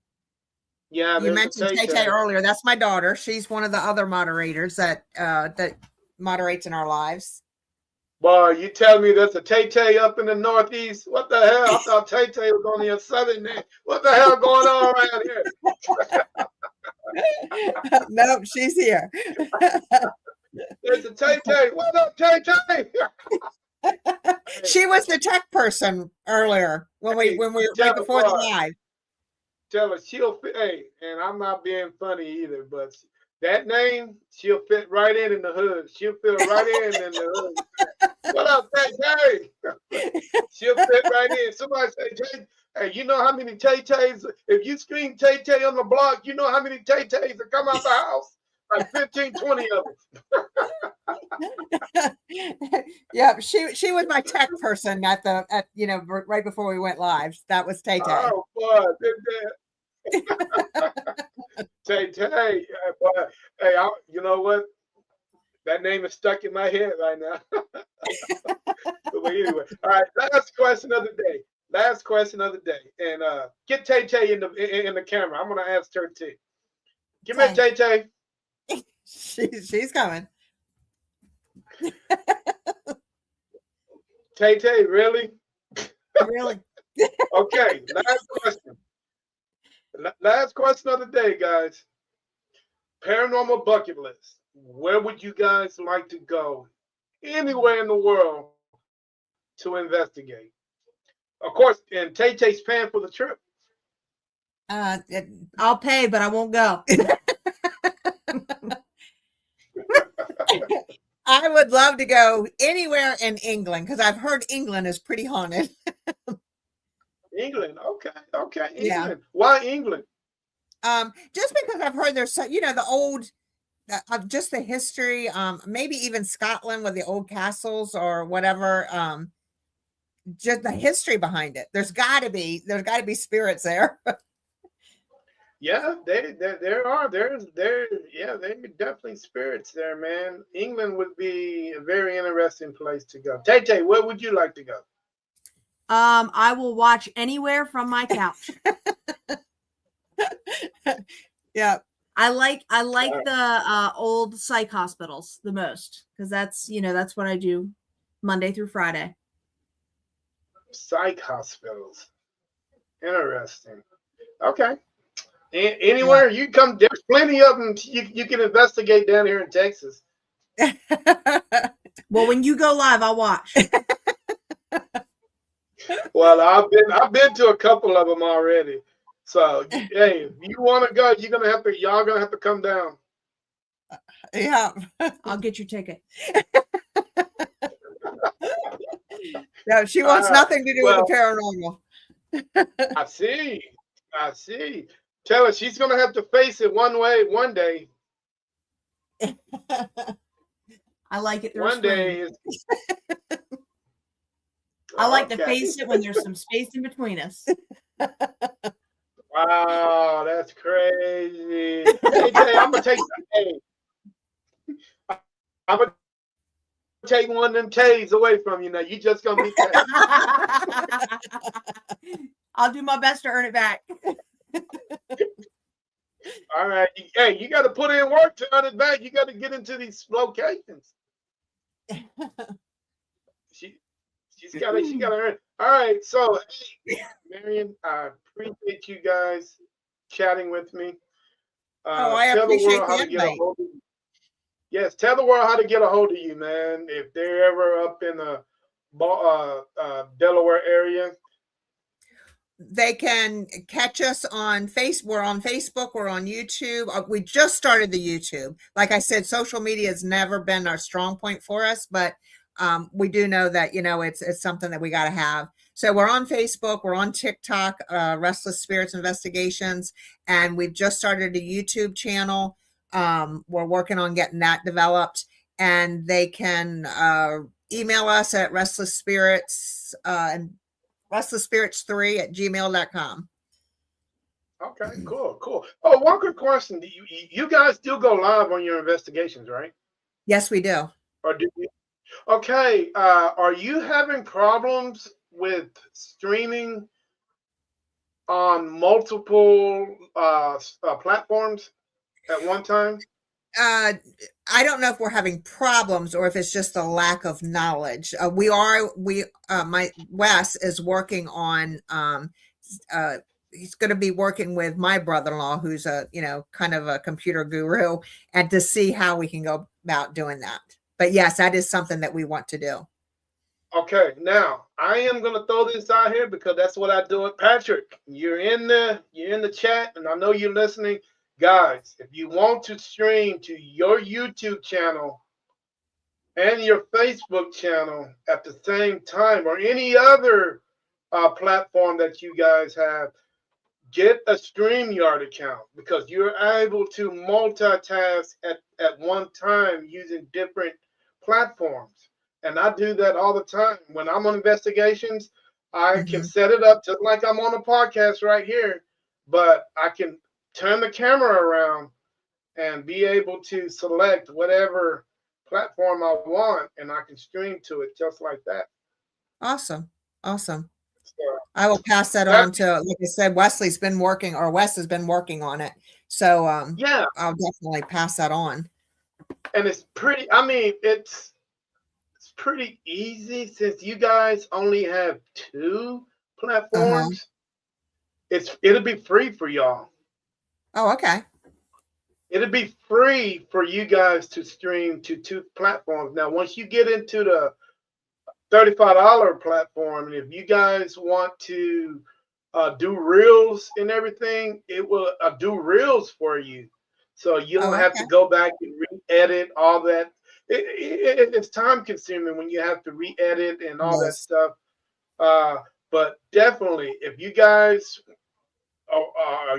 Yeah, you mentioned Tay earlier. That's my daughter. She's one of the other moderators that moderates in our lives. Boy, you tell me there's a Tay up in the Northeast? What the hell? I thought Tay was only a Southern name. What the hell going on around here? Nope, she's here. There's a Tay. What up, Tay? She was the tech person earlier when we were right before the live. Tell her she'll fit. Hey, and I'm not being funny either, but that name, she'll fit right in the hood. She'll fit right in the hood. What up, Tay? She'll fit right in. Somebody say, Tay, hey, you know how many Tay-Tays? If you scream Tay-Tay on the block, you know how many Tay-Tays that come out the house? Like 15, 20 of them. Yeah, she was my tech person right before we went live. That was Tay-Tay. Oh boy, Tay-Tay. Hey, you know what? That name is stuck in my head right now. But anyway, all right. Last question of the day. And get Tay-Tay in the camera. I'm gonna ask her too. Give me Tay-Tay. She's coming. Tay-Tay, really? Really? Okay, last question of the day, guys. Paranormal bucket list. Where would you guys like to go? Anywhere in the world to investigate. Of course, and Tay-Tay's paying for the trip. I'll pay, but I won't go. I would love to go anywhere in England because I've heard England is pretty haunted. England, okay, England. Yeah. Why England? Just because I've heard there's the old, just the history. Maybe even Scotland with the old castles or whatever. Just the history behind it. There's got to be spirits there. Yeah, there are definitely spirits there, man. England would be a very interesting place to go. Tay-Tay, where would you like to go? I will watch anywhere from my couch. Yeah, I like the old psych hospitals the most because that's what I do Monday through Friday. Psych hospitals, interesting. Okay. Anywhere you come, there's plenty of them you can investigate down here in Texas. Well, when you go live, I'll watch. Well, I've been to a couple of them already. So hey, if you want to go, y'all gonna have to come down. Yeah, I'll get your ticket. No, she All wants right. nothing to do Well, with the paranormal. I see. I see. Tell her she's gonna have to face it one way, one day. I like it through a One day screen. is I like to okay. face it when there's some space in between us. Wow, that's crazy. Hey Jay, I'm gonna take I'm gonna take one of them K's away from you now. You just gonna be K. I'll do my best to earn it back. All right. Hey, you gotta put in work to earn it back. You gotta get into these locations. She's gotta earn it. All right. So hey, Marion, I appreciate you guys chatting with me. I Tell the appreciate world how the to get a invite. hold of you. Yes, tell the world how to get a hold of you, man. If they're ever up in the Delaware area. They can catch us on We're on Facebook. We're on YouTube. We just started the YouTube. Like I said, social media has never been our strong point for us, but we do know that, it's something that we got to have. So we're on Facebook. We're on TikTok, Restless Spirits Investigations, and we've just started a YouTube channel. We're working on getting that developed, and they can email us at Restless Spirits and restlessspirits3@gmail.com. Okay, cool. Oh, one quick question. Do you guys still go live on your investigations, right? Yes, we do. Or do you? Okay. Are you having problems with streaming on multiple platforms at one time? I don't know if we're having problems or if it's just a lack of knowledge. My Wes is working on, he's going to be working with my brother-in-law, who's kind of a computer guru, and to see how we can go about doing that. But yes, that is something that we want to do. Okay, now I am gonna throw this out here because that's what I do with Patrick. You're in the chat, and I know you're listening. Guys, if you want to stream to your YouTube channel and your Facebook channel at the same time, or any other platform that you guys have, get a StreamYard account because you're able to multitask at one time using different platforms. And I do that all the time. When I'm on investigations, I can set it up just like I'm on a podcast right here, but I can turn the camera around and be able to select whatever platform I want, and I can stream to it just like that. Awesome. So, I will pass that on to, like I said, Wes has been working on it. So yeah, I'll definitely pass that on. and it's pretty, I mean, it's pretty easy since you guys only have 2 platforms. It'll be free for y'all. Oh, okay. It'll be free for you guys to stream to 2 platforms. Now, once you get into the $35 platform, and if you guys want to do reels and everything, it will do reels for you. So you don't have to go back and re-edit all that. It's time consuming when you have to re-edit and all that stuff. But definitely, if you guys are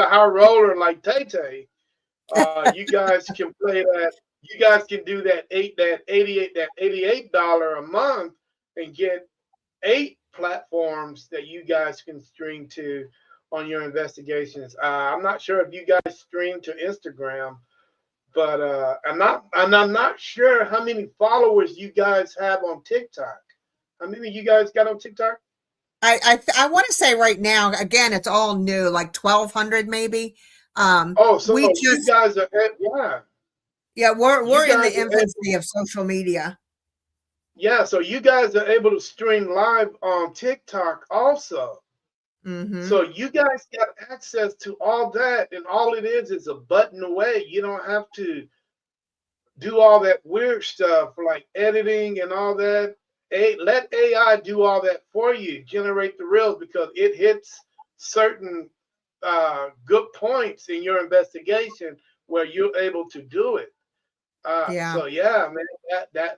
high roller like Tay-Tay, you guys can play that. You guys can do that $88 a month and get 8 platforms that you guys can stream to on your investigations. I'm not sure if you guys stream to Instagram, but I'm not sure how many followers you guys have on TikTok. How many of you guys got on TikTok? I want to say right now, again, it's all new, like 1,200 maybe. So you guys are we're in the infancy of social media. Yeah, so you guys are able to stream live on TikTok also. So you guys got access to all that, and all it is a button away. You don't have to do all that weird stuff like editing and all that. Let AI do all that for you, generate the reels, because it hits certain good points in your investigation where you're able to do it. Yeah. So yeah, man,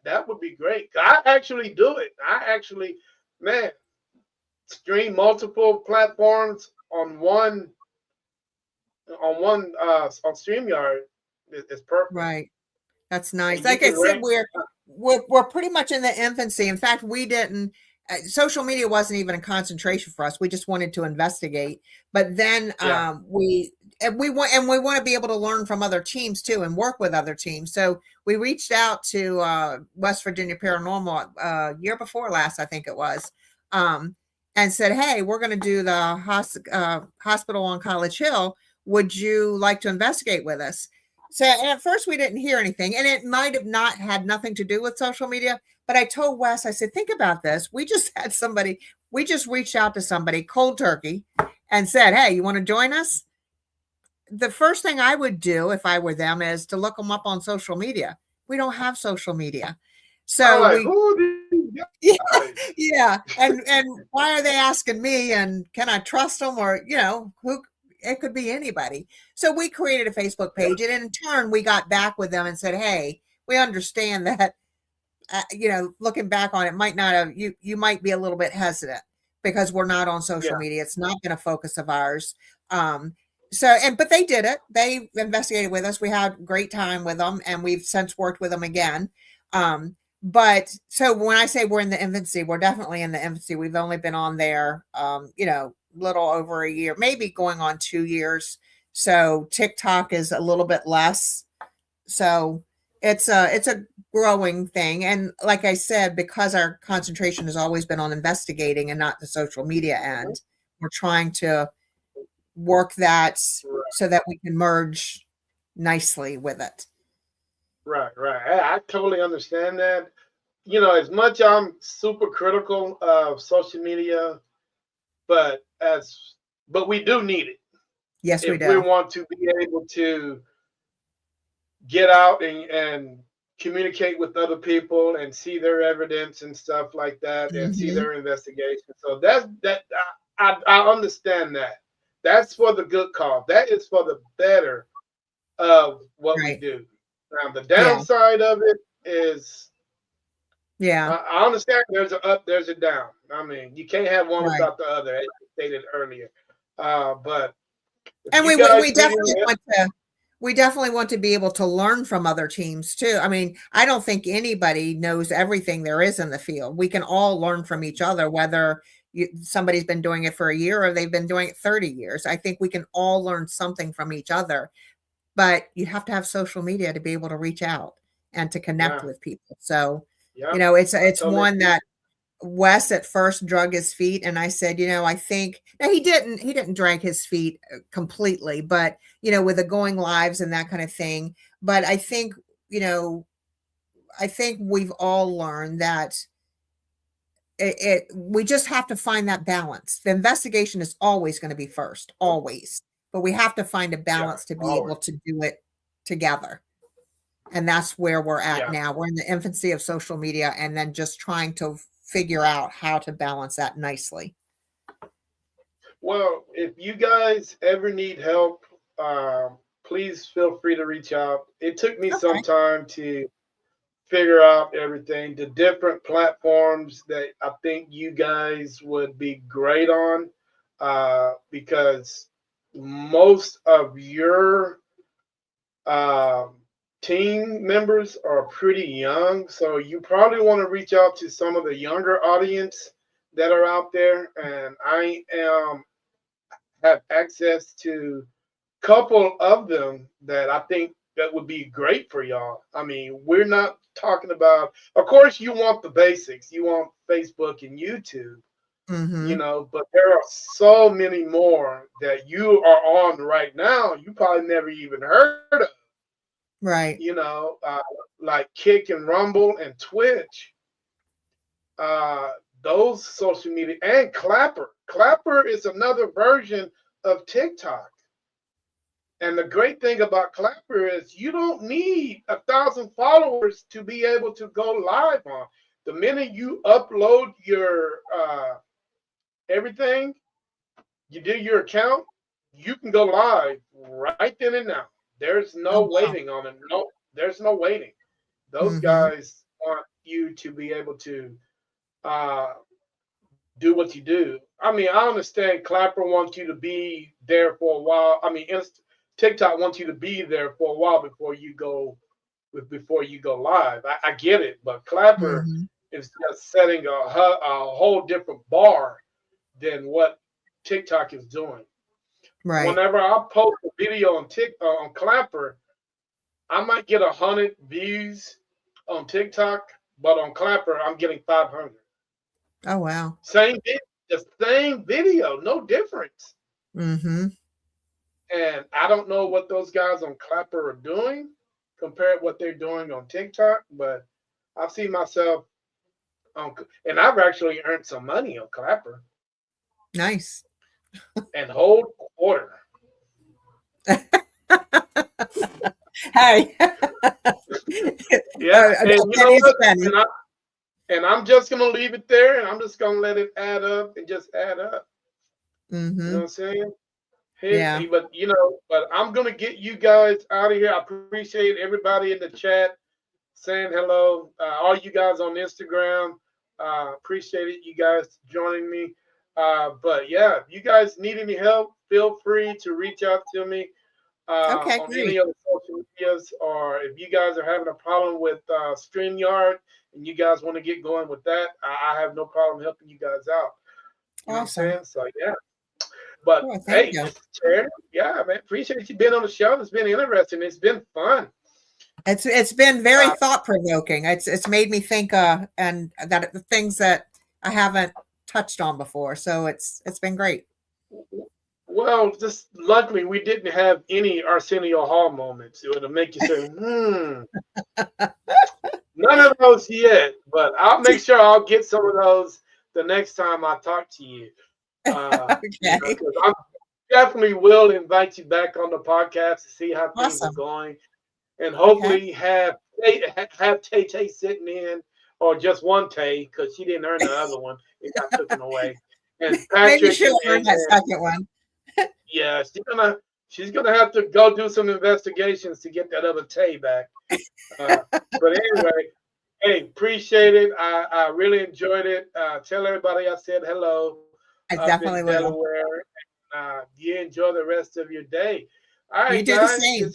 that would be great. I actually do it. I actually, man, stream multiple platforms on StreamYard is perfect. Right. That's nice. And you Like I can said, rank. we're pretty much in the infancy. In fact, we didn't. Social media wasn't even a concentration for us. We just wanted to investigate. But then Yeah. we want to be able to learn from other teams too and work with other teams. So we reached out to West Virginia Paranormal year before last, I think it was, and said, "Hey, we're going to do the hospital on College Hill. Would you like to investigate with us?" So and at first we didn't hear anything, and it might have not had nothing to do with social media. But I told Wes, I said, think about this. We just had somebody, we just reached out to somebody cold turkey and said, "Hey, you want to join us?" The first thing I would do if I were them is to look them up on social media. We don't have social media. I'm So like, we who are these yeah, guys? yeah. And why are they asking me? And can I trust them? Or who? It could be anybody. So we created a Facebook page, and in turn, we got back with them and said, "Hey, we understand that. Looking back on it, might not have you might be a little bit hesitant because we're not on social Yeah, media. It's not been a focus of ours." But they did it. They investigated with us. We had a great time with them, and we've since worked with them again. But so when I say we're in the infancy, we're definitely in the infancy. We've only been on there, little over a year, maybe going on 2 years. So TikTok is a little bit less. So it's a growing thing. And like I said, because our concentration has always been on investigating and not the social media end, we're trying to work that so that we can merge nicely with it. right. I totally understand that. As much I'm super critical of social media, but but we do need it Yes, we if we do. want to be able to get out and communicate with other people and see their evidence and stuff like that and see Hmm. their investigation. So I understand that. That's for the good cause. That is for the better of what we Right. do. Now the Yeah. downside of it is Yeah. I understand there's a up, there's a down. I mean, you can't have one Right. without the other, as you stated earlier. But if And you we guys need definitely any, want to we definitely want to be able to learn from other teams too. I mean, I don't think anybody knows everything there is in the field. We can all learn from each other, whether somebody's been doing it for a year or they've been doing it 30 years. I think we can all learn something from each other, but you have to have social media to be able to reach out and to connect yeah, with people. So, yeah, I it's totally one agree. that Wes at first drug his feet, and I said, I think now he didn't drag his feet completely, but with the going lives and that kind of thing. But I think we've all learned that we just have to find that balance. The investigation is always going to be first, always, but we have to find a Yeah, balance to be able always. to do it together. And that's where we're at Yeah. now. We're in the infancy of social media and then just trying to figure out how to balance that nicely. Well, if you guys ever need help, please feel free to reach out. It took me some Okay. time to figure out everything, the different platforms that I think you guys would be great on, because most of your um, team members are pretty young. So you probably want to reach out to some of the younger audience that are out there. And I am have access to a couple of them that I think that would be great for y'all. I mean, we're not talking about, of course, you want the basics, you want Facebook and YouTube, Hmm. but there are so many more that you are on right now. You probably never even heard of, Right. you know, uh, like Kick and Rumble and Twitch. Uh, those social media and Clapper. Clapper is another version of TikTok. And the great thing about Clapper is you don't need 1,000 followers to be able to go live on. The minute you upload your everything, you do your account, you can go live right then and now. There's Oh, no wow. waiting on it. No, there's no waiting. Those guys want you to be able to uh, do what you do. I mean, I understand Clapper wants you to be there for a while. I mean, TikTok wants you to be there for a while before you go live. I get it, but Clapper is just setting a whole different bar than what TikTok is doing. Right. Whenever I post a video on Clapper, I might get 100 views on TikTok, but on Clapper, I'm getting 500. Oh, wow. The same video, no difference. Mm-hmm. And I don't know what those guys on Clapper are doing compared to what they're doing on TikTok, but I've seen myself and I've actually earned some money on Clapper. Nice. And whole quarter. Hey. Yeah. And you know what? And I'm just gonna leave it there, and I'm just gonna let it add up and just add up. You know what I'm saying? Yeah. But I'm gonna get you guys out of here. I appreciate everybody in the chat saying hello. All you guys on Instagram, appreciate it. You guys joining me. But yeah, if you guys need any help, feel free to reach out to me on any of the social medias, or if you guys are having a problem with StreamYard and you guys want to get going with that, I have no problem helping you guys out. You know what I'm saying? So yeah. But hey, Terry, yeah, man, appreciate you being on the show. It's been interesting. It's been fun. It's been very thought provoking. It's made me think and that the things that I haven't touched on before. So it's been great. Well, just luckily we didn't have any Arsenio Hall moments. It would make you say, None of those yet, but I'll make sure I'll get some of those the next time I talk to you. Okay. I definitely will invite you back on the podcast to see how things are going, and hopefully have Tay sitting in, or just one Tay, because she didn't earn the other one; it got taken away. And Patrick, maybe she'll earn that second one. Yeah, she's gonna have to go do some investigations to get that other Tay back. But anyway, hey, appreciate it. I really enjoyed it. Tell everybody I said hello. I definitely will. Delaware. You enjoy the rest of your day. All right, you do guys. The same.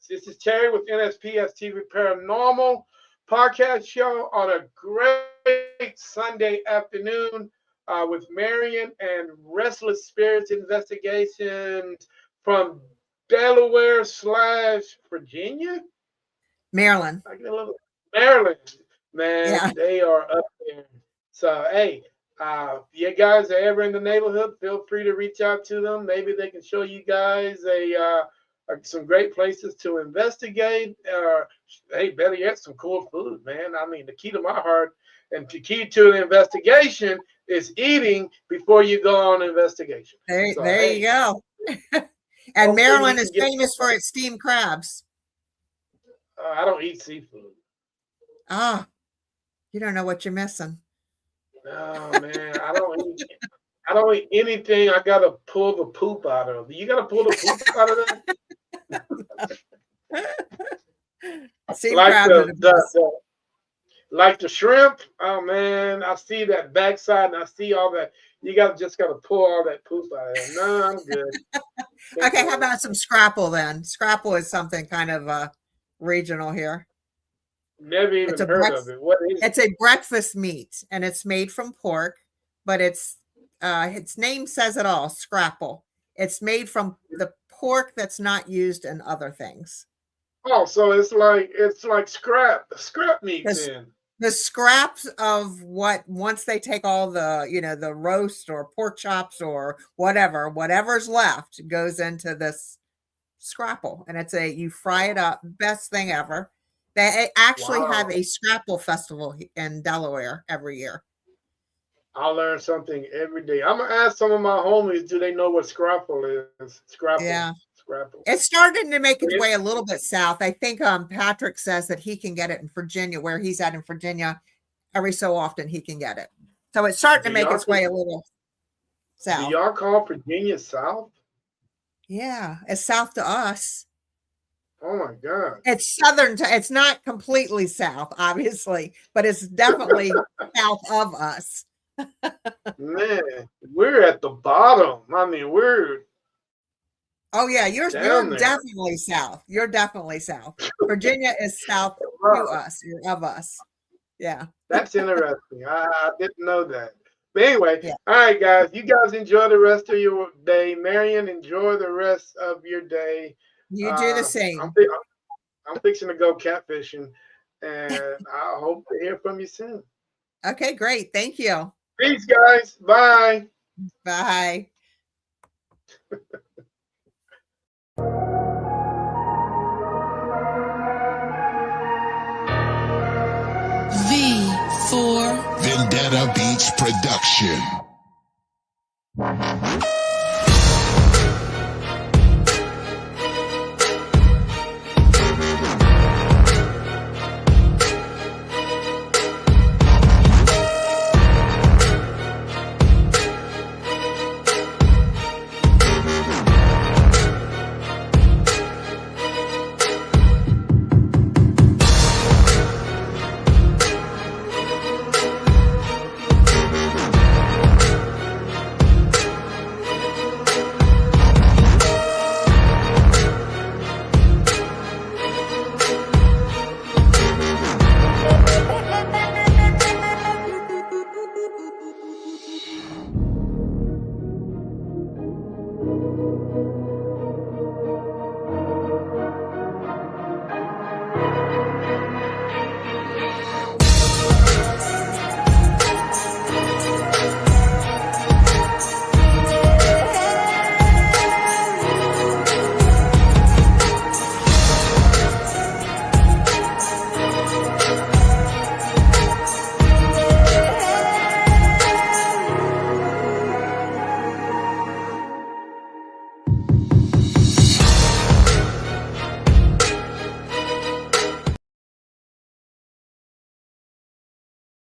This is Terry with NSPS TV Paranormal Podcast Show on a great Sunday afternoon with Marion and Restless Spirits Investigations from Delaware / Virginia? Maryland. Maryland. Man, they are up there. So, hey, if you guys are ever in the neighborhood, feel free to reach out to them. Maybe they can show you guys some great places to investigate. Hey, better yet, some cool food, man. I mean, the key to my heart and the key to the investigation is eating before you go on investigation. There you go. And Maryland is famous for its steamed crabs. I don't eat seafood. You don't know what you're missing. No, man, I don't eat anything. I gotta pull the poop out of. You gotta pull the poop out of that. Like the shrimp. Oh man, I see that backside and I see all that. You just gotta pull all that poop out of there. No, I'm good. Okay, how about some scrapple then? Scrapple is something kind of regional here. Never even heard of it. What is it? It's a breakfast meat, and it's made from pork, but its name says it all. Scrapple. It's made from the pork that's not used in other things. Oh, so it's like scrap meat then. The scraps of once they take all the the roast or pork chops or whatever's left goes into this scrapple, and you fry it up. Best thing ever. They actually have a scrapple festival in Delaware every year. I learn something every day. I'm gonna ask some of my homies, do they know what scrapple is? Scrapple. Yeah. Scrapple. It's starting to make its way a little bit south. I think Patrick says that he can get it in Virginia, where he's at in Virginia. Every so often he can get it. So it's starting to make its way a little south. Do y'all call Virginia south? Yeah, it's south to us. Oh my God. It's southern. It's not completely south, obviously, but it's definitely south of us. Man, we're at the bottom. I mean, we're Oh yeah, you're down there. definitely south. You're definitely south. Virginia is south to Wow, us. You're of us. Yeah. that's interesting. I didn't know that. But anyway, Yeah. all right, guys. You guys enjoy the rest of your day. Marion, enjoy the rest of your day. You do the I'm, same. fi- I'm fixing to go catfishing, and I hope to hear from you soon. Okay, great. Thank you. Peace, guys. Bye. Bye. V4 Vendetta Beats Production.